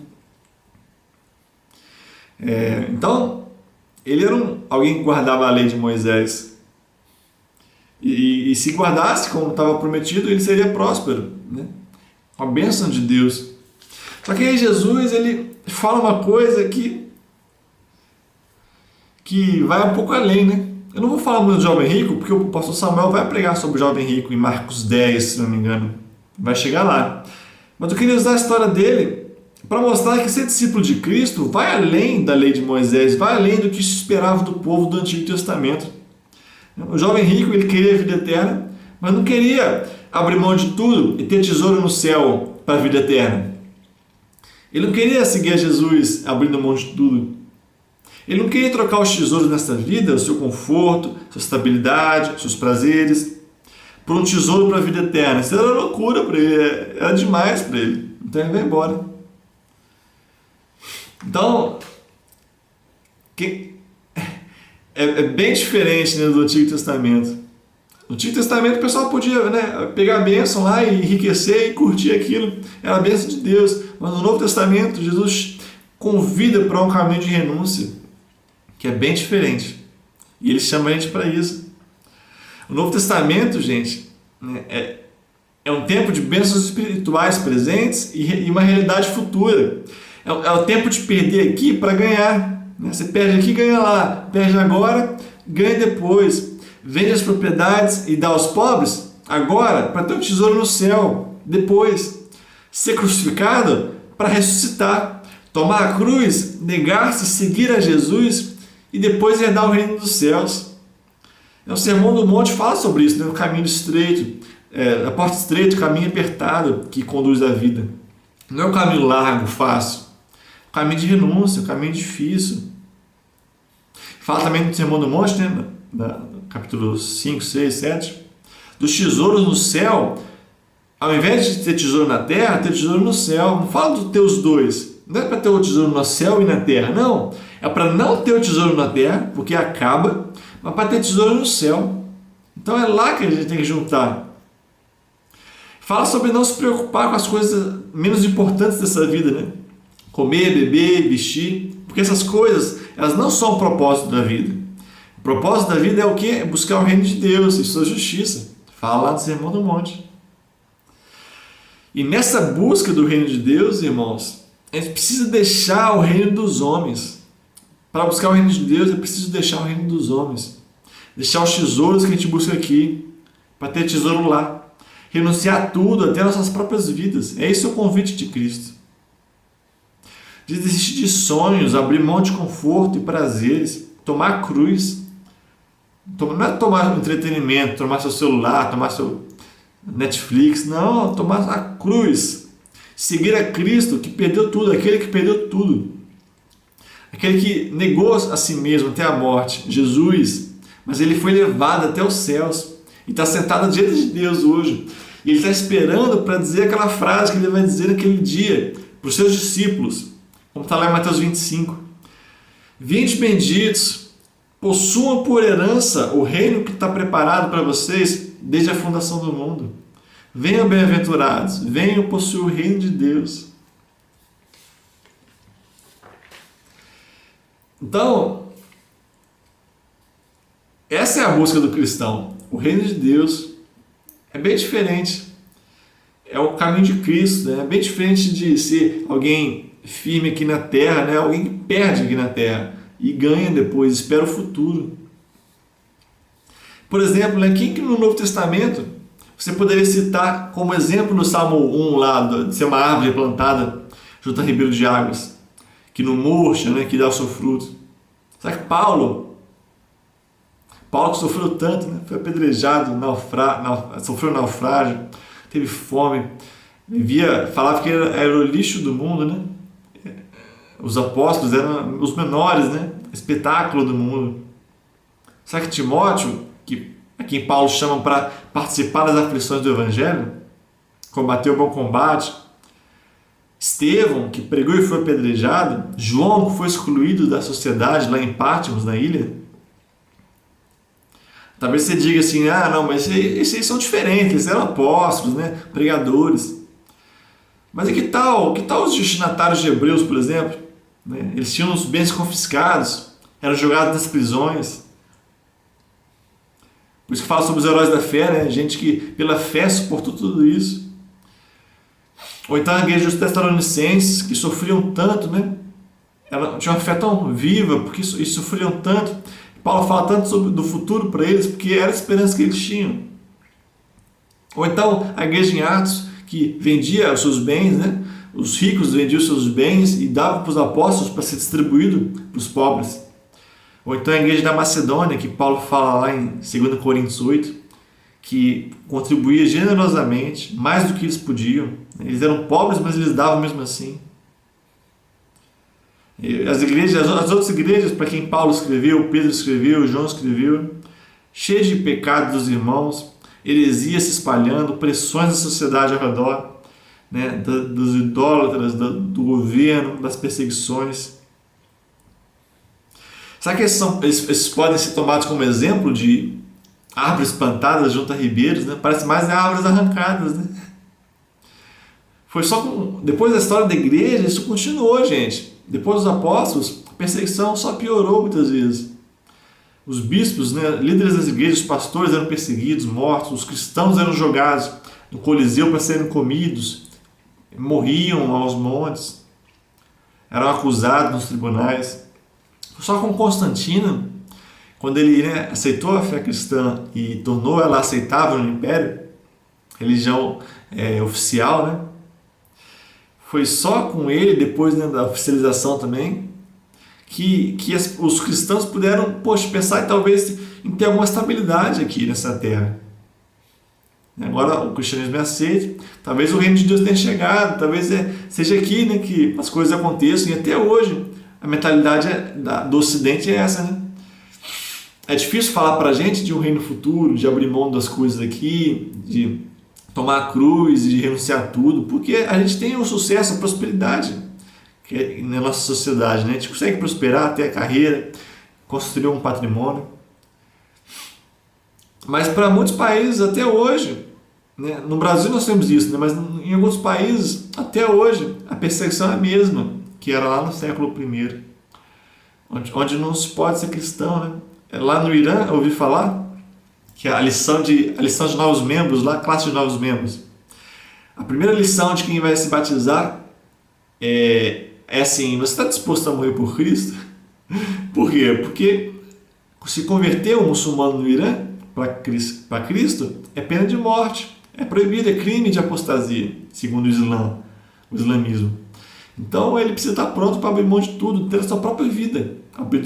Então, ele era alguém que guardava a lei de Moisés, e se guardasse como estava prometido, ele seria próspero, né? A bênção de Deus. Só que aí Jesus, ele fala uma coisa que vai um pouco além, né? Eu não vou falar muito do jovem rico, porque o pastor Samuel vai pregar sobre o jovem rico em Marcos 10, se não me engano. Vai chegar lá. Mas eu queria usar a história dele para mostrar que ser discípulo de Cristo vai além da lei de Moisés, vai além do que se esperava do povo do Antigo Testamento. O jovem rico, ele queria a vida eterna, mas não queria abrir mão de tudo e ter tesouro no céu para a vida eterna. Ele não queria seguir a Jesus abrindo mão de tudo. Ele não queria trocar os tesouros nesta vida, o seu conforto, sua estabilidade, seus prazeres, por um tesouro para a vida eterna. Isso era loucura para ele, era demais para ele. Então ele vai embora. Então, é bem diferente, né, do Antigo Testamento. No Antigo Testamento o pessoal podia, né, pegar a bênção lá e enriquecer e curtir aquilo. Era a bênção de Deus. Mas no Novo Testamento, Jesus convida para um caminho de renúncia, que é bem diferente. E ele chama a gente para isso. O Novo Testamento, gente, né, é um tempo de bênçãos espirituais presentes e uma realidade futura. É o tempo de perder aqui para ganhar. Né? Você perde aqui, ganha lá. Perde agora, ganha depois. Vende as propriedades e dá aos pobres agora para ter um tesouro no céu depois. Ser crucificado para ressuscitar. Tomar a cruz, negar-se, seguir a Jesus e depois herdar o reino dos céus. O Sermão do Monte fala sobre isso, né? O caminho estreito, a porta estreita, o caminho apertado que conduz à vida. Não é um caminho largo, fácil. O caminho de renúncia, o caminho difícil. Fala também do Sermão do Monte, né? Capítulo 5, 6, 7. Dos tesouros no céu, ao invés de ter tesouro na terra, ter tesouro no céu. Não fala dos teus dois. Não é para ter o tesouro no céu e na terra, não. É para não ter o tesouro na terra, porque acaba, mas para ter tesouro no céu. Então é lá que a gente tem que juntar. Fala sobre não se preocupar com as coisas menos importantes dessa vida, né? Comer, beber, vestir, porque essas coisas, elas não são o propósito da vida. O propósito da vida é o quê? É buscar o reino de Deus e sua justiça. Fala lá no Sermão do Monte. E nessa busca do reino de Deus, irmãos, a gente precisa deixar o reino dos homens. Para buscar o reino de Deus, é preciso deixar o reino dos homens. Deixar os tesouros que a gente busca aqui, para ter tesouro lá. Renunciar a tudo, até nossas próprias vidas. É esse o convite de Cristo. Desistir de sonhos, abrir mão de conforto e prazeres, tomar a cruz. Não é tomar entretenimento, tomar seu celular, tomar seu Netflix, não, tomar a cruz. Seguir a Cristo que perdeu tudo, aquele que perdeu tudo. Aquele que negou a si mesmo até a morte, Jesus, mas ele foi levado até os céus e está sentado diante de Deus hoje. E ele está esperando para dizer aquela frase que ele vai dizer naquele dia para os seus discípulos, como está lá em Mateus 25. Vinde benditos, possuam por herança o reino que está preparado para vocês desde a fundação do mundo. Venham bem-aventurados, venham possuir o reino de Deus. Então, essa é a busca do cristão. O reino de Deus é bem diferente. É o caminho de Cristo, né? É bem diferente de ser alguém firme aqui na terra, né? Alguém que perde aqui na terra e ganha depois, espera o futuro. Por exemplo, né? Quem que no Novo Testamento você poderia citar como exemplo no Salmo 1 lá, de ser uma árvore plantada junto a ribeiro de águas, que não murcha, né? Que dá o seu fruto. Será que Paulo que sofreu tanto, né? Foi apedrejado, sofreu naufrágio, teve fome, falava que era o lixo do mundo, né? Os apóstolos eram os menores, né? Espetáculo do mundo. Será que Timóteo, a quem Paulo chama para participar das aflições do Evangelho, combateu o bom combate, Estevão, que pregou e foi apedrejado, João, que foi excluído da sociedade lá em Patmos, na ilha. Talvez você diga assim, não, mas esses são diferentes, eles eram apóstolos, né? Pregadores. Mas e que tal os destinatários de Hebreus, por exemplo? Né? Eles tinham os bens confiscados, eram jogados nas prisões. Por isso que fala sobre os heróis da fé, né? Gente que pela fé suportou tudo isso. Ou então a igreja dos Tessalonicenses, que sofriam tanto, né? Ela tinha uma fé tão viva, porque sofriam tanto. Paulo fala tanto do futuro para eles, porque era a esperança que eles tinham. Ou então a igreja em Atos, que vendia os seus bens, né? Os ricos vendiam os seus bens e davam para os apóstolos para ser distribuído para os pobres. Ou então a igreja da Macedônia, que Paulo fala lá em 2 Coríntios 8, que contribuía generosamente, mais do que eles podiam. Eles eram pobres, mas eles davam mesmo assim. As outras igrejas para quem Paulo escreveu, Pedro escreveu, João escreveu, cheias de pecado dos irmãos, heresia se espalhando, pressões da sociedade ao redor, né, dos idólatras, do governo, das perseguições. Será que esses podem ser tomados como exemplo de árvores plantadas junto a ribeiros? Né? Parece mais árvores arrancadas. Né? Foi só depois da história da igreja, isso continuou, gente. Depois dos apóstolos, a perseguição só piorou muitas vezes. Os bispos, né, líderes das igrejas, os pastores eram perseguidos, mortos, os cristãos eram jogados no Coliseu para serem comidos, morriam aos montes, eram acusados nos tribunais. Só com Constantino, quando ele aceitou a fé cristã e tornou ela aceitável no Império, religião oficial, né? Foi só com ele, depois da oficialização também, que os cristãos puderam pensar talvez em ter alguma estabilidade aqui nessa terra. Agora o cristianismo é aceito, talvez o reino de Deus tenha chegado, talvez seja aqui, né, que as coisas aconteçam, e até hoje a mentalidade do Ocidente é essa, né? É difícil falar para a gente de um reino futuro, de abrir mão das coisas aqui, de tomar a cruz, de renunciar a tudo, porque a gente tem o sucesso, a prosperidade que é na nossa sociedade, né? A gente consegue prosperar, ter a carreira, construir um patrimônio. Mas para muitos países, até hoje, né? No Brasil nós temos isso, né? Mas em alguns países, até hoje, a perseguição é a mesma que era lá no século I, onde não se pode ser cristão. Né? Lá no Irã, eu ouvi falar que a lição de novos membros, lá, classe de novos membros, a primeira lição de quem vai se batizar é assim: você está disposto a morrer por Cristo? Por quê? Porque se converter um muçulmano no Irã para Cristo é pena de morte, é proibido, é crime de apostasia, segundo o islamismo. Então ele precisa estar pronto para abrir mão de tudo, ter a sua própria vida, abrir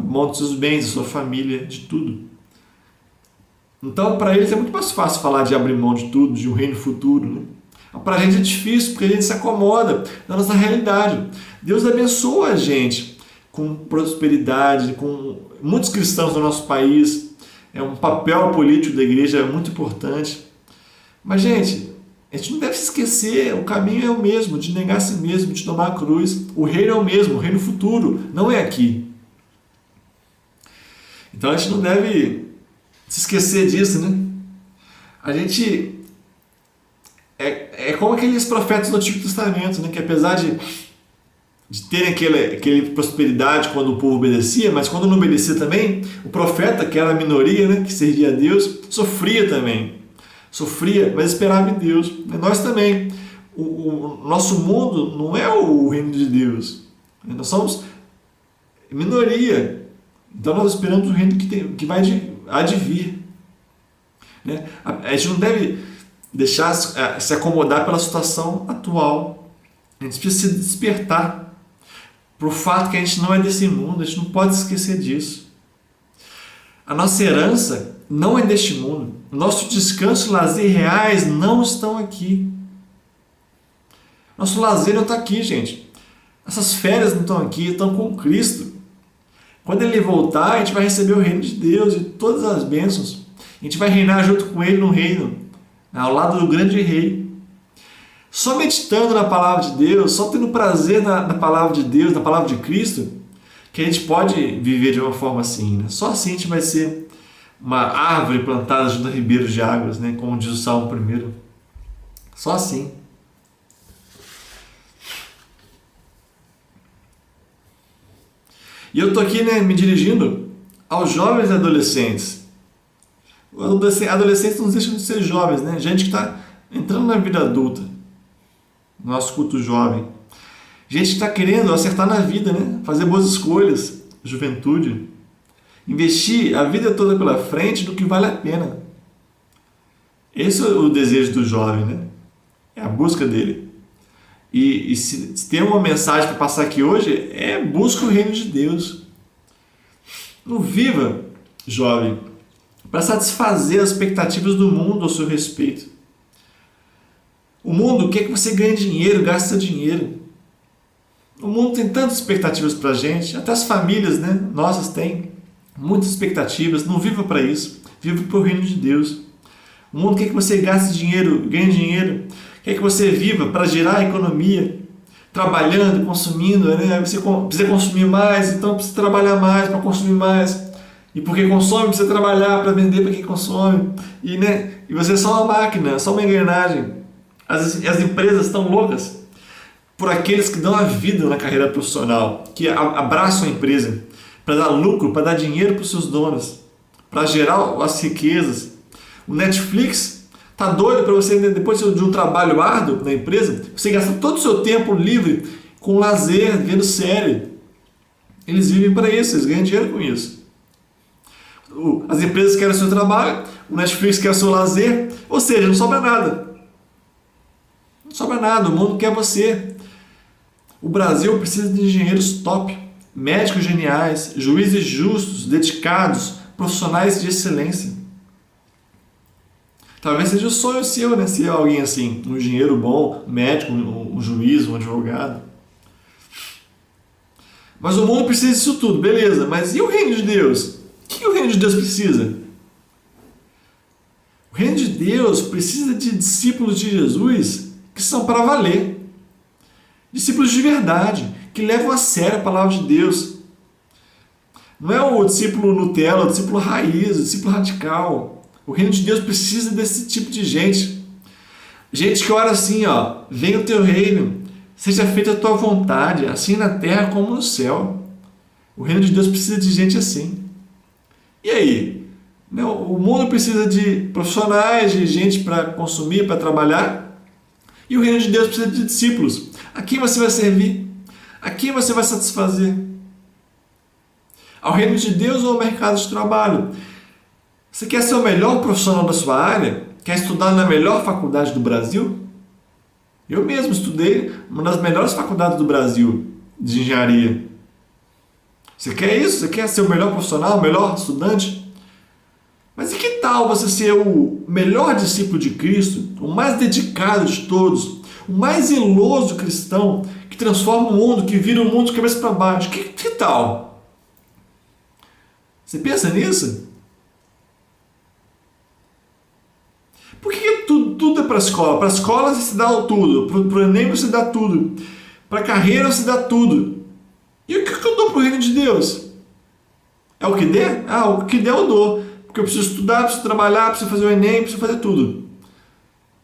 mão dos seus bens, da sua família, de tudo. Então para eles é muito mais fácil falar de abrir mão de tudo, de um reino futuro. Né? Para a gente é difícil, porque a gente se acomoda na nossa realidade. Deus abençoa a gente com prosperidade, com muitos cristãos no nosso país. É um papel político da igreja muito importante. Mas, gente, a gente não deve se esquecer, o caminho é o mesmo, de negar a si mesmo, de tomar a cruz. O reino é o mesmo, o reino futuro, não é aqui. Então a gente não deve se esquecer disso, né? A gente é como aqueles profetas do Antigo Testamento, né? Que apesar de terem aquele prosperidade quando o povo obedecia, mas quando não obedecia também, o profeta, que era a minoria, né? Que servia a Deus, sofria também. Sofria, mas esperava em Deus. Nós também. O nosso mundo não é o reino de Deus. Nós somos minoria. Então nós esperamos o reino que há de vir. Né? A gente não deve deixar se acomodar pela situação atual. A gente precisa se despertar para o fato que a gente não é desse mundo. A gente não pode esquecer disso. A nossa herança não é deste mundo. Nosso descanso e lazer reais não estão aqui. Nosso lazer não está aqui, gente. Essas férias não estão aqui, estão com Cristo. Quando Ele voltar, a gente vai receber o reino de Deus e todas as bênçãos. A gente vai reinar junto com Ele no reino, ao lado do grande rei. Só meditando na palavra de Deus, só tendo prazer na palavra de Deus, na palavra de Cristo, que a gente pode viver de uma forma assim. Né? Só assim a gente vai ser uma árvore plantada junto a ribeiros de águas, né? Como diz o Salmo 1. Só assim. E eu estou aqui, né, me dirigindo aos jovens e adolescentes. Adolescentes não deixam de ser jovens, né? Gente que está entrando na vida adulta. Nosso culto jovem. Gente que está querendo acertar na vida, né? Fazer boas escolhas. Juventude. Investir a vida toda pela frente no que vale a pena. Esse é o desejo do jovem, né? É a busca dele. E se tem uma mensagem para passar aqui hoje, busca o reino de Deus. Não viva, jovem, para satisfazer as expectativas do mundo ao seu respeito. O mundo quer que você ganhe dinheiro, gaste seu dinheiro. O mundo tem tantas expectativas para a gente, até as famílias, né, nossas têm muitas expectativas. Não viva para isso, viva para o reino de Deus. O mundo quer que você gaste dinheiro, ganhe dinheiro, quer que você viva para gerar economia, trabalhando, consumindo, né? Você precisa consumir mais, então precisa trabalhar mais para consumir mais. E porque consome, precisa trabalhar para vender para quem consome. E você é só uma máquina, só uma engrenagem. As empresas estão loucas por aqueles que dão a vida na carreira profissional, que abraçam a empresa para dar lucro, para dar dinheiro para os seus donos, para gerar as riquezas. O Netflix está doido para você, depois de um trabalho árduo na empresa, você gasta todo o seu tempo livre com lazer, vendo série. Eles vivem para isso, eles ganham dinheiro com isso. As empresas querem o seu trabalho, o Netflix quer o seu lazer, ou seja, não sobra nada. Não sobra nada, o mundo quer você. O Brasil precisa de engenheiros top, médicos geniais, juízes justos, dedicados, profissionais de excelência. Talvez seja o sonho seu, né? Ser alguém assim, um engenheiro bom, um médico, um juiz, um advogado. Mas o mundo precisa disso tudo, beleza. Mas e o reino de Deus? O que o reino de Deus precisa? O reino de Deus precisa de discípulos de Jesus que são para valer. Discípulos de verdade, que levam a sério a palavra de Deus. Não é o discípulo Nutella, o discípulo raiz, o discípulo radical. O reino de Deus precisa desse tipo de gente. Gente que ora assim, ó, venha o teu reino, seja feita a tua vontade, assim na terra como no céu. O reino de Deus precisa de gente assim. E aí? O mundo precisa de profissionais, de gente para consumir, para trabalhar. E o reino de Deus precisa de discípulos. A quem você vai servir? A quem você vai satisfazer? Ao reino de Deus ou ao mercado de trabalho? Você quer ser o melhor profissional da sua área? Quer estudar na melhor faculdade do Brasil? Eu mesmo estudei uma das melhores faculdades do Brasil de engenharia. Você quer isso? Você quer ser o melhor profissional, o melhor estudante? Mas e que tal você ser o melhor discípulo de Cristo, o mais dedicado de todos, o mais zeloso cristão, que transforma o mundo, que vira o mundo de cabeça para baixo? Que tal? Você pensa nisso? Por que tudo é para a escola? Para a escola você dá tudo, para o Enem você dá tudo, para a carreira você dá tudo. E o que eu dou para o reino de Deus? É o que der? O que der eu dou. Porque eu preciso estudar, preciso trabalhar, preciso fazer o Enem, preciso fazer tudo.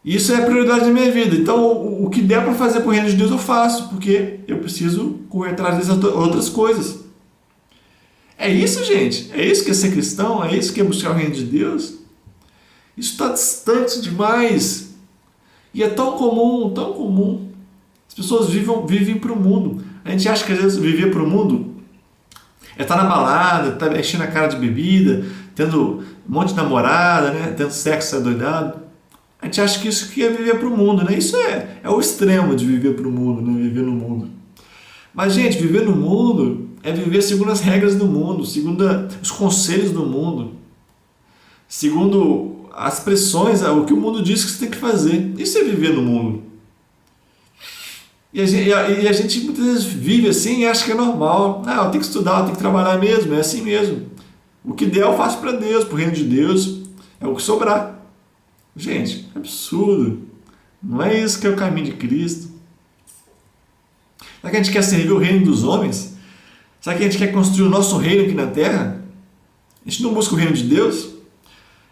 Isso é a prioridade da minha vida. Então, o que der para fazer para o reino de Deus eu faço, porque eu preciso correr atrás dessas outras coisas. É isso, gente. É isso que é ser cristão? É isso que é buscar o reino de Deus? Isso está distante demais. E é tão comum, tão comum. As pessoas vivem para o mundo. A gente acha que às vezes viver para o mundo é estar na balada, estar enchendo a cara de bebida, tendo um monte de namorada, né? Tendo sexo adoidado. A gente acha que isso aqui é viver para o mundo, né? Isso é o extremo de viver para o mundo, né? Viver no mundo. Mas, gente, viver no mundo é viver segundo as regras do mundo, segundo os conselhos do mundo, segundo as pressões, o que o mundo diz que você tem que fazer. Isso é viver no mundo. E a gente muitas vezes vive assim e acha que é normal. Eu tenho que estudar, eu tenho que trabalhar mesmo, é assim mesmo. O que der eu faço para Deus, para o reino de Deus, é o que sobrar. Gente, é absurdo. Não é isso que é o caminho de Cristo. Será que a gente quer servir o reino dos homens? Será que a gente quer construir o nosso reino aqui na terra? A gente não busca o reino de Deus?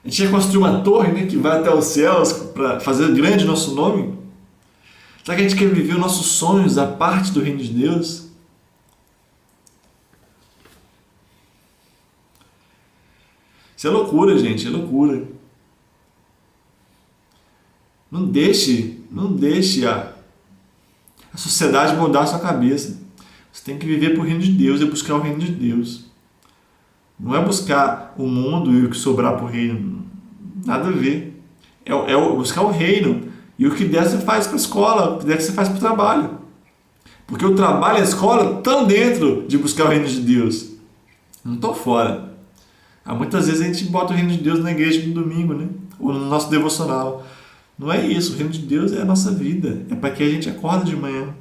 A gente quer construir uma torre, né, que vai até os céus para fazer grande o nosso nome? Será que a gente quer viver os nossos sonhos à parte do reino de Deus? Isso é loucura, gente, é loucura. Não deixe a sociedade mudar a sua cabeça. Você tem que viver para o reino de Deus e buscar o reino de Deus. Não é buscar o mundo e o que sobrar para o reino. Nada a ver. É buscar o reino. E o que der você faz para a escola, o que der você faz para o trabalho. Porque o trabalho e a escola estão dentro de buscar o reino de Deus. Não estão fora. Muitas vezes a gente bota o reino de Deus na igreja no domingo, né? Ou no nosso devocional. Não é isso. O reino de Deus é a nossa vida. É para que a gente acorda de manhã.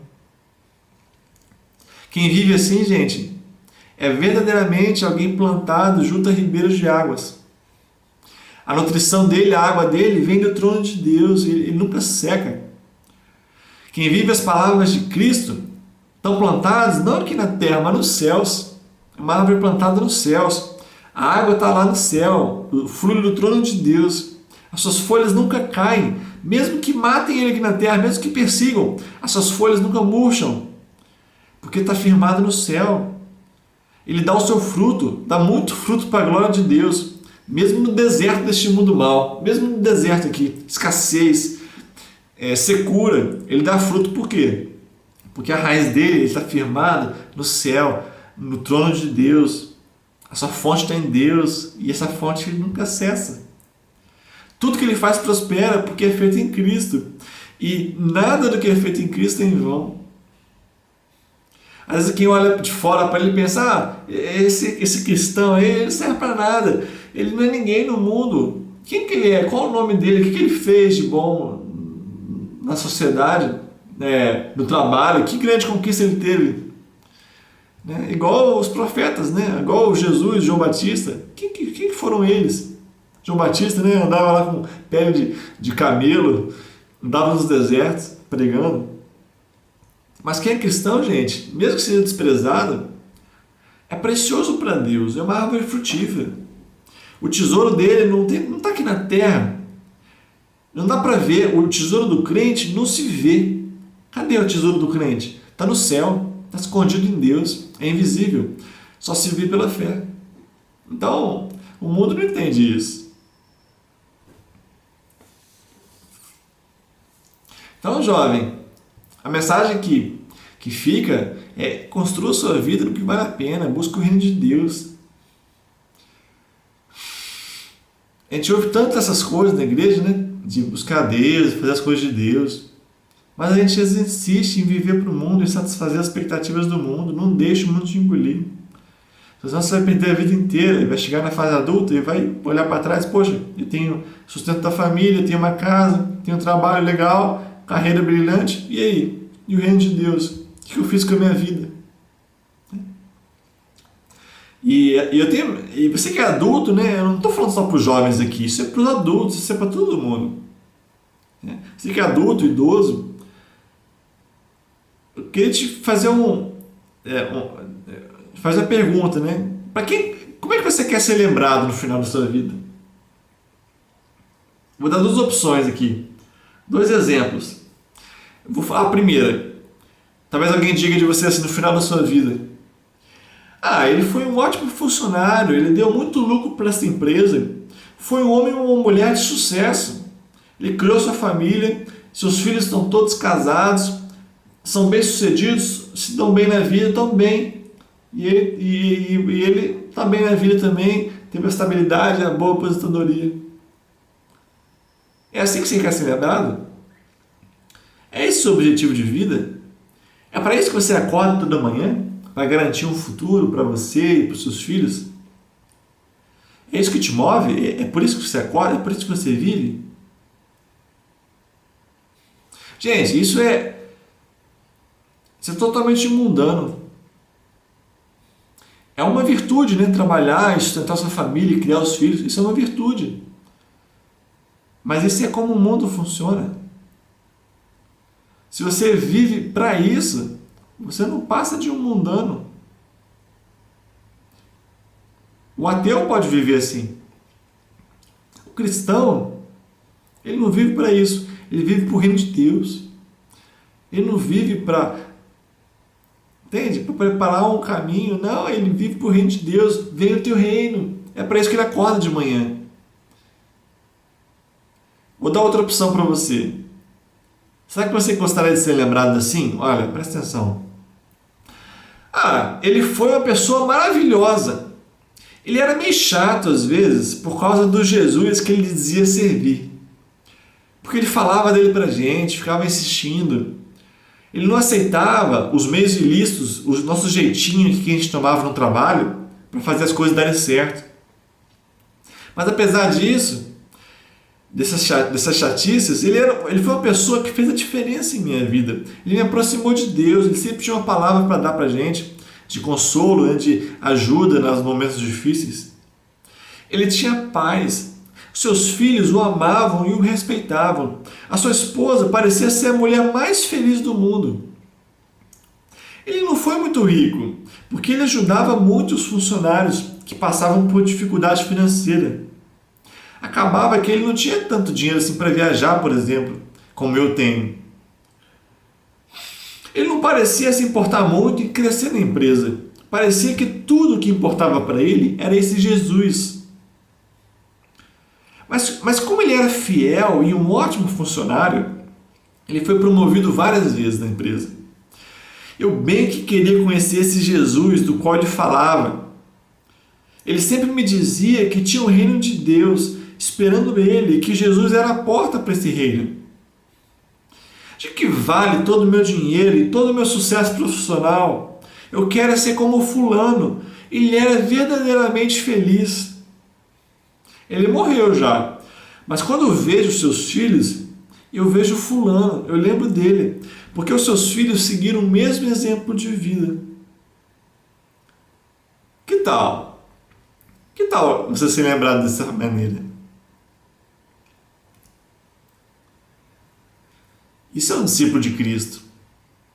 Quem vive assim, gente, é verdadeiramente alguém plantado junto a ribeiros de águas. A nutrição dele, a água dele, vem do trono de Deus, ele nunca seca. Quem vive as palavras de Cristo estão plantados não aqui na terra, mas nos céus. É uma árvore plantada nos céus. A água está lá no céu, flui do trono de Deus. As suas folhas nunca caem, mesmo que matem ele aqui na terra, mesmo que persigam, as suas folhas nunca murcham, porque está firmado no céu. Ele dá o seu fruto, dá muito fruto para a glória de Deus. Mesmo no deserto deste mundo mal, mesmo no deserto aqui, escassez, secura, ele dá fruto por quê? Porque a raiz dele está firmada no céu, no trono de Deus. A sua fonte está em Deus e essa fonte nunca cessa. Tudo que ele faz prospera porque é feito em Cristo. E nada do que é feito em Cristo é em vão. Às vezes quem olha de fora para ele pensa, esse cristão aí, ele não serve para nada. Ele não é ninguém no mundo. Quem que ele é? Qual o nome dele? O que ele fez de bom na sociedade, no trabalho? Que grande conquista ele teve? Igual os profetas, igual Jesus, João Batista. Quem foram eles? João Batista andava lá com pele de camelo, andava nos desertos pregando. Mas quem é cristão, gente, mesmo que seja desprezado, é precioso para Deus, é uma árvore frutífera. O tesouro dele não está aqui na terra. Não dá para ver. O tesouro do crente não se vê. Cadê o tesouro do crente? Está no céu, está escondido em Deus, é invisível. Só se vê pela fé. Então, o mundo não entende isso. Então, jovem, a mensagem que fica é: construa sua vida no que vale a pena, busque o reino de Deus. A gente ouve tanto essas coisas na igreja, né? De buscar Deus, fazer as coisas de Deus. Mas a gente insiste em viver para o mundo e satisfazer as expectativas do mundo. Não deixe o mundo te engolir. Senão você vai perder a vida inteira e vai chegar na fase adulta e vai olhar para trás: poxa, eu tenho sustento da família, tenho uma casa, tenho um trabalho legal, carreira brilhante, e aí? E o reino de Deus? O que eu fiz com a minha vida? E você que é adulto, né? Eu não estou falando só para os jovens aqui, isso é para os adultos, isso é para todo mundo. Você que é adulto, idoso, eu queria te fazer fazer uma pergunta, né? Como é que você quer ser lembrado no final da sua vida? Vou dar duas opções aqui, dois exemplos. Vou falar a primeira. Talvez alguém diga de você assim no final da sua vida: ele foi um ótimo funcionário, ele deu muito lucro para essa empresa, foi um homem ou uma mulher de sucesso, ele criou sua família, seus filhos estão todos casados, são bem-sucedidos, se dão bem na vida, estão bem, e ele está bem na vida também, teve a estabilidade, a boa aposentadoria. É assim que você quer ser lembrado? É esse o seu objetivo de vida? É para isso que você acorda toda manhã? Para garantir um futuro para você e para os seus filhos? É isso que te move? É por isso que você acorda? É por isso que você vive? Gente, isso é totalmente mundano. É uma virtude, né? Trabalhar, sustentar sua família, criar os filhos, isso é uma virtude. Mas isso é como o mundo funciona. Se você vive para isso, você não passa de um mundano. O ateu pode viver assim. O cristão, ele não vive para isso. Ele vive para o reino de Deus. Ele não vive para... Entende? Para preparar um caminho. Não, ele vive para o reino de Deus. Vem o teu reino. É para isso que ele acorda de manhã. Vou dar outra opção para você. Será que você gostaria de ser lembrado assim? Olha, presta atenção. Ele foi uma pessoa maravilhosa. Ele era meio chato às vezes por causa do Jesus que ele dizia servir. Porque ele falava dele pra gente, ficava insistindo. Ele não aceitava os meios ilícitos, os nossos jeitinhos que a gente tomava no trabalho para fazer as coisas darem certo. Mas apesar disso, dessas chatices, ele foi uma pessoa que fez a diferença em minha vida. Ele me aproximou de Deus, ele sempre tinha uma palavra para dar pra gente, de consolo, né, de ajuda nos momentos difíceis. Ele tinha paz. Seus filhos o amavam e o respeitavam. A sua esposa parecia ser a mulher mais feliz do mundo. Ele não foi muito rico, porque ele ajudava muito os funcionários que passavam por dificuldade financeira. Acabava que ele não tinha tanto dinheiro assim para viajar, por exemplo, como eu tenho. Ele não parecia se importar muito em crescer na empresa. Parecia que tudo o que importava para ele era esse Jesus. Mas como ele era fiel e um ótimo funcionário, ele foi promovido várias vezes na empresa. Eu bem que queria conhecer esse Jesus do qual ele falava. Ele sempre me dizia que tinha o reino de Deus esperando ele, que Jesus era a porta para esse reino. De que vale todo o meu dinheiro e todo o meu sucesso profissional? Eu quero ser como fulano. Ele era verdadeiramente feliz. Ele morreu já. Mas quando eu vejo os seus filhos, eu vejo fulano, eu lembro dele. Porque os seus filhos seguiram o mesmo exemplo de vida. Que tal? Que tal você ser lembrado dessa maneira? Isso é um discípulo de Cristo.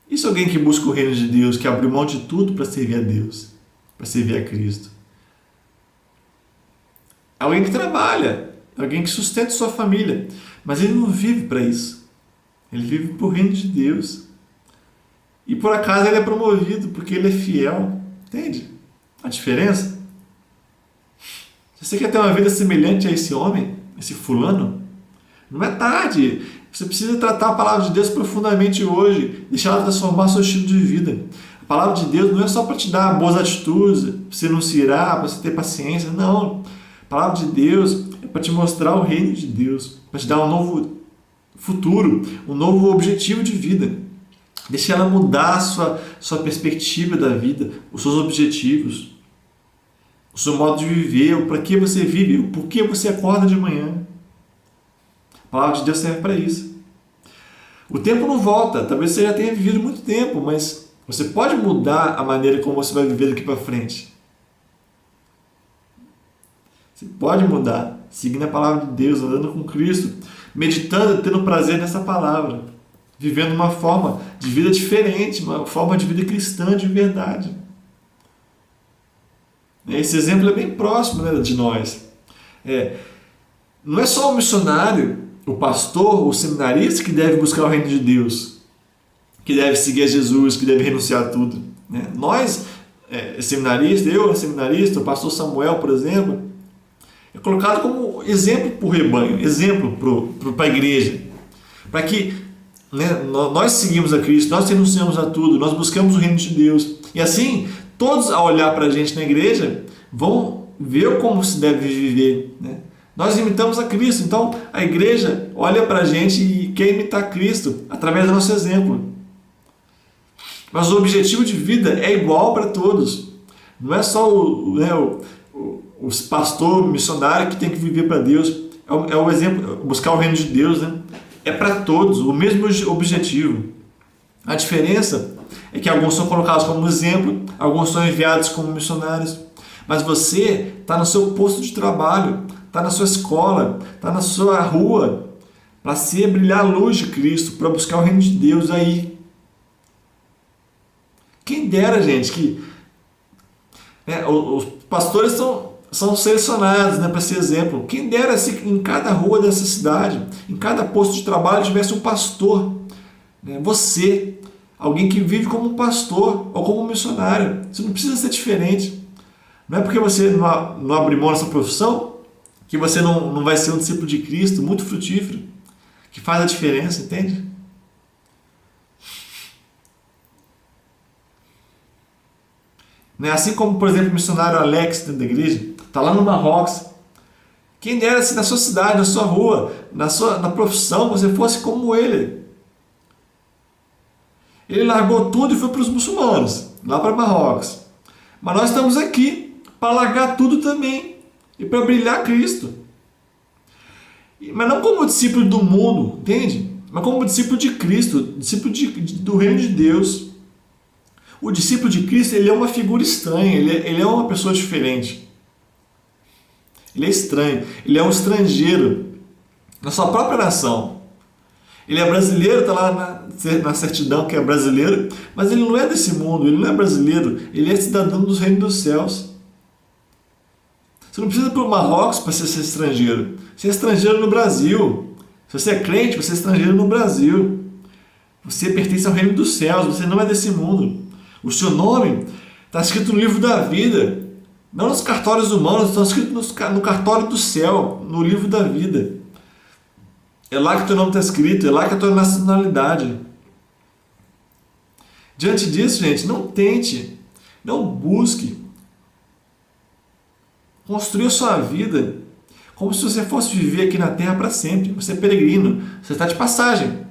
Isso é alguém que busca o reino de Deus, que abre mão de tudo para servir a Deus, para servir a Cristo. alguém que trabalha, alguém que sustenta sua família, mas ele não vive para isso. Ele vive para o reino de Deus. E por acaso ele é promovido porque ele é fiel. Entende a diferença? Se você quer ter uma vida semelhante a esse homem, esse fulano, não é tarde. Você precisa tratar a palavra de Deus profundamente hoje, deixar ela transformar seu estilo de vida. A palavra de Deus não é só para te dar boas atitudes, para você não se irar, para você ter paciência. Não. A palavra de Deus é para te mostrar o reino de Deus, para te dar um novo futuro, um novo objetivo de vida. Deixa ela mudar a sua perspectiva da vida, os seus objetivos, o seu modo de viver, o para que você vive, o porquê você acorda de manhã. A palavra de Deus serve para isso. O tempo não volta, talvez você já tenha vivido muito tempo, mas você pode mudar a maneira como você vai viver daqui para frente. Você pode mudar, seguindo a palavra de Deus, andando com Cristo, meditando, tendo prazer nessa palavra, vivendo uma forma de vida diferente, uma forma de vida cristã de verdade. Esse exemplo é bem próximo, né, de nós. Não é só o missionário, o pastor, o seminarista que deve buscar o reino de Deus, que deve seguir a Jesus, que deve renunciar a tudo. Né? Nós, seminaristas, eu, seminarista, o pastor Samuel, por exemplo, é colocado como exemplo para o rebanho, exemplo para a igreja, para que, né, nós seguimos a Cristo, nós renunciamos a tudo, nós buscamos o reino de Deus. E assim, todos ao olhar para a gente na igreja vão ver como se deve viver. Né? Nós imitamos a Cristo, então a igreja olha para a gente e quer imitar Cristo através do nosso exemplo. Mas o objetivo de vida é igual para todos. Não é só o pastor, o missionário que tem que viver para Deus. É o exemplo, buscar o reino de Deus, né? É para todos, o mesmo objetivo. A diferença é que alguns são colocados como exemplo, alguns são enviados como missionários. Mas você está no seu posto de trabalho, está na sua escola, está na sua rua, para brilhar a luz de Cristo, para buscar o reino de Deus aí. Quem dera, gente, que os pastores são selecionados, né, para ser exemplo. Quem dera se em cada rua dessa cidade, em cada posto de trabalho, tivesse um pastor. Né? Você, alguém que vive como um pastor ou como um missionário. Você não precisa ser diferente. Não é porque você não abre mão dessa profissão que você não vai ser um discípulo de Cristo muito frutífero, que faz a diferença, entende? Assim como, por exemplo, o missionário Alex dentro da igreja, está lá no Marrocos. Quem dera se na sua cidade, na sua rua, na profissão, você fosse como ele. Ele largou tudo e foi para os muçulmanos, lá para Marrocos. Mas nós estamos aqui para largar tudo também e para brilhar Cristo. Mas não como discípulo do mundo, entende? Mas como discípulo de Cristo, discípulo do reino de Deus. O discípulo de Cristo, ele é uma figura estranha, ele é uma pessoa diferente. Ele é estranho, ele é um estrangeiro na sua própria nação. Ele é brasileiro, está lá na certidão que é brasileiro, mas ele não é desse mundo, ele não é brasileiro, ele é cidadão dos reinos dos céus. Você não precisa ir para o Marrocos para ser estrangeiro. Você é estrangeiro no Brasil. Se você é crente, você é estrangeiro no Brasil. Você pertence ao reino dos céus, você não é desse mundo. O seu nome está escrito no livro da vida, não nos cartórios humanos, está escrito no cartório do céu, no livro da vida. É lá que o teu nome está escrito, é lá que é a tua nacionalidade. Diante disso, gente, não tente, não busque construir a sua vida como se você fosse viver aqui na terra para sempre. Você é peregrino, você está de passagem,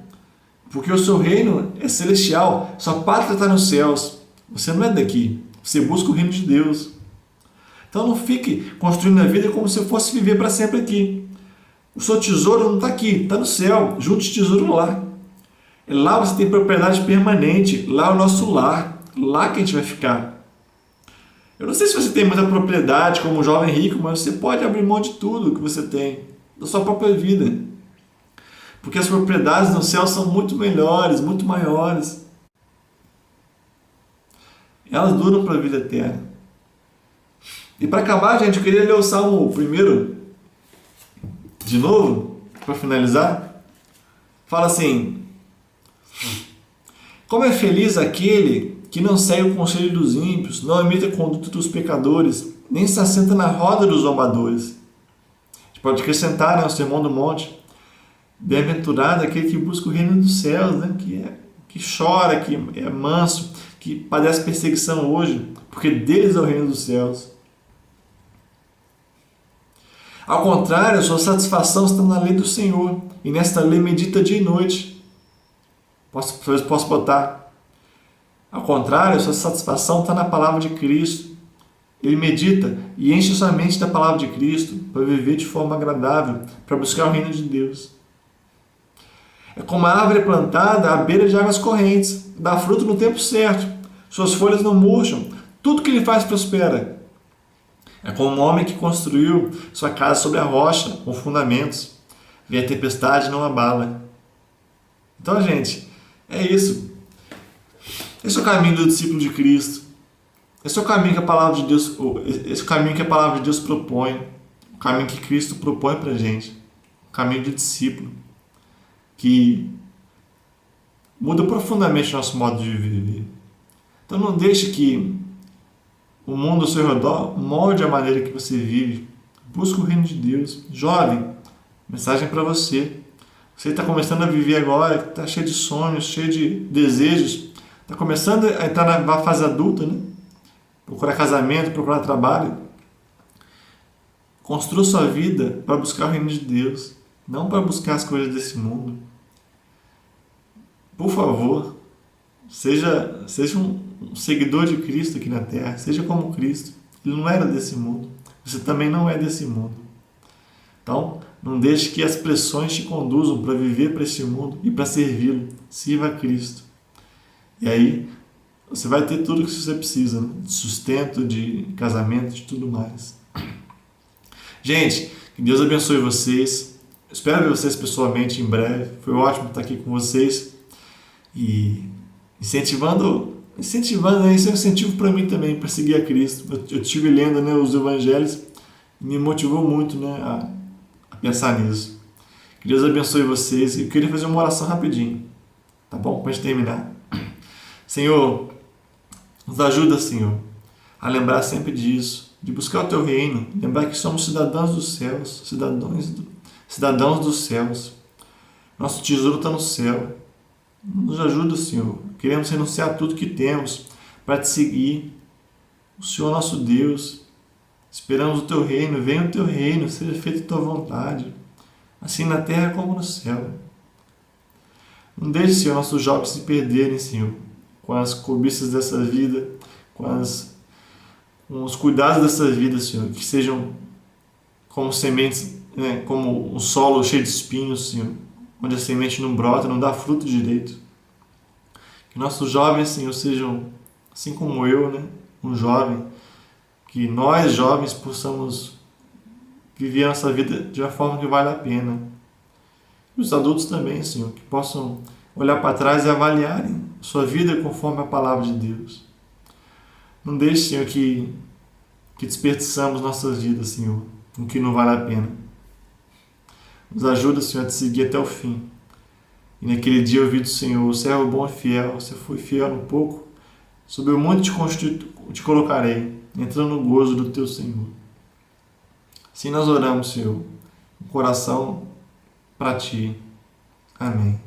porque o seu reino é celestial, sua pátria está nos céus. Você não é daqui, você busca o reino de Deus. Então não fique construindo a vida como se fosse viver para sempre aqui. O seu tesouro não está aqui, está no céu. Junte o tesouro lá. Lá você tem propriedade permanente, lá é o nosso lar, lá que a gente vai ficar. Eu não sei se você tem muita propriedade como um jovem rico, mas você pode abrir mão de tudo que você tem, da sua própria vida. Porque as propriedades no céu são muito melhores, muito maiores. Elas duram para a vida eterna. E para acabar, gente, eu queria ler o Salmo 1, De novo, para finalizar, fala assim: como é feliz aquele que não segue o conselho dos ímpios, não imita a conduta dos pecadores, nem se assenta na roda dos zombadores. A gente pode acrescentar, né, o Sermão do Monte: bem-aventurado aquele que busca o reino dos céus, né, que chora, que é manso, que padece perseguição hoje, porque deles é o reino dos céus. Ao contrário, a sua satisfação está na lei do Senhor, e nesta lei medita dia e noite. Posso botar. Ao contrário, a sua satisfação está na palavra de Cristo. Ele medita e enche sua mente da palavra de Cristo para viver de forma agradável, para buscar o reino de Deus. É como a árvore plantada à beira de águas correntes, dá fruto no tempo certo, suas folhas não murcham, tudo que ele faz prospera. É como um homem que construiu sua casa sobre a rocha, com fundamentos. Vem a tempestade e não abala. Então, gente, é isso. Esse é o caminho do discípulo de Cristo. Esse é o caminho que a palavra de Deus, esse é o caminho que a palavra de Deus propõe, o caminho que Cristo propõe para a gente, o caminho do discípulo, que muda profundamente o nosso modo de viver. Então não deixe que o mundo ao seu redor molde a maneira que você vive. Busca o reino de Deus. Jovem, mensagem para você. Você está começando a viver agora, está cheio de sonhos, cheio de desejos, está começando a entrar na fase adulta, né? Procurar casamento, procurar trabalho. Construa sua vida para buscar o reino de Deus, não para buscar as coisas desse mundo. Por favor, seja um seguidor de Cristo aqui na Terra, seja como Cristo. Ele não era desse mundo, você também não é desse mundo. Então, não deixe que as pressões te conduzam para viver para esse mundo e para servi-lo. Sirva a Cristo. E aí, você vai ter tudo o que você precisa, né? De sustento, de casamento, de tudo mais. Gente, que Deus abençoe vocês. Espero ver vocês pessoalmente em breve. Foi ótimo estar aqui com vocês. E incentivando, isso é um incentivo para mim também, para seguir a Cristo. Eu estive lendo, né, os evangelhos e me motivou muito, né, a pensar nisso. Que Deus abençoe vocês. Eu queria fazer uma oração rapidinho, tá bom? Para a gente terminar. Senhor, nos ajuda, Senhor, a lembrar sempre disso, de buscar o Teu reino, lembrar que somos cidadãos dos céus, cidadãos dos céus. Nosso tesouro está no céu. Nos ajuda, Senhor. Queremos renunciar a tudo que temos para Te seguir. O Senhor é nosso Deus. Esperamos o Teu reino. Venha o Teu reino, seja feita a Tua vontade, assim na terra como no céu. Não deixe, Senhor, nossos jovens se perderem, Senhor, com as cobiças dessa vida, com os cuidados dessa vida, Senhor, que sejam como sementes, né, como um solo cheio de espinhos, Senhor, onde a semente não brota, não dá fruto direito. Que nossos jovens, Senhor, sejam assim como eu, né, um jovem, que nós, jovens, possamos viver a nossa vida de uma forma que vale a pena. E os adultos também, Senhor, que possam olhar para trás e avaliarem sua vida conforme a palavra de Deus. Não deixe, Senhor, que desperdiçamos nossas vidas, Senhor, com o que não vale a pena. Nos ajuda, Senhor, a te seguir até o fim. E naquele dia eu ouvi do Senhor: o servo bom e fiel, você foi fiel no pouco, sobre o muito te colocarei, entrando no gozo do teu Senhor. Assim nós oramos, Senhor, com o coração para Ti. Amém.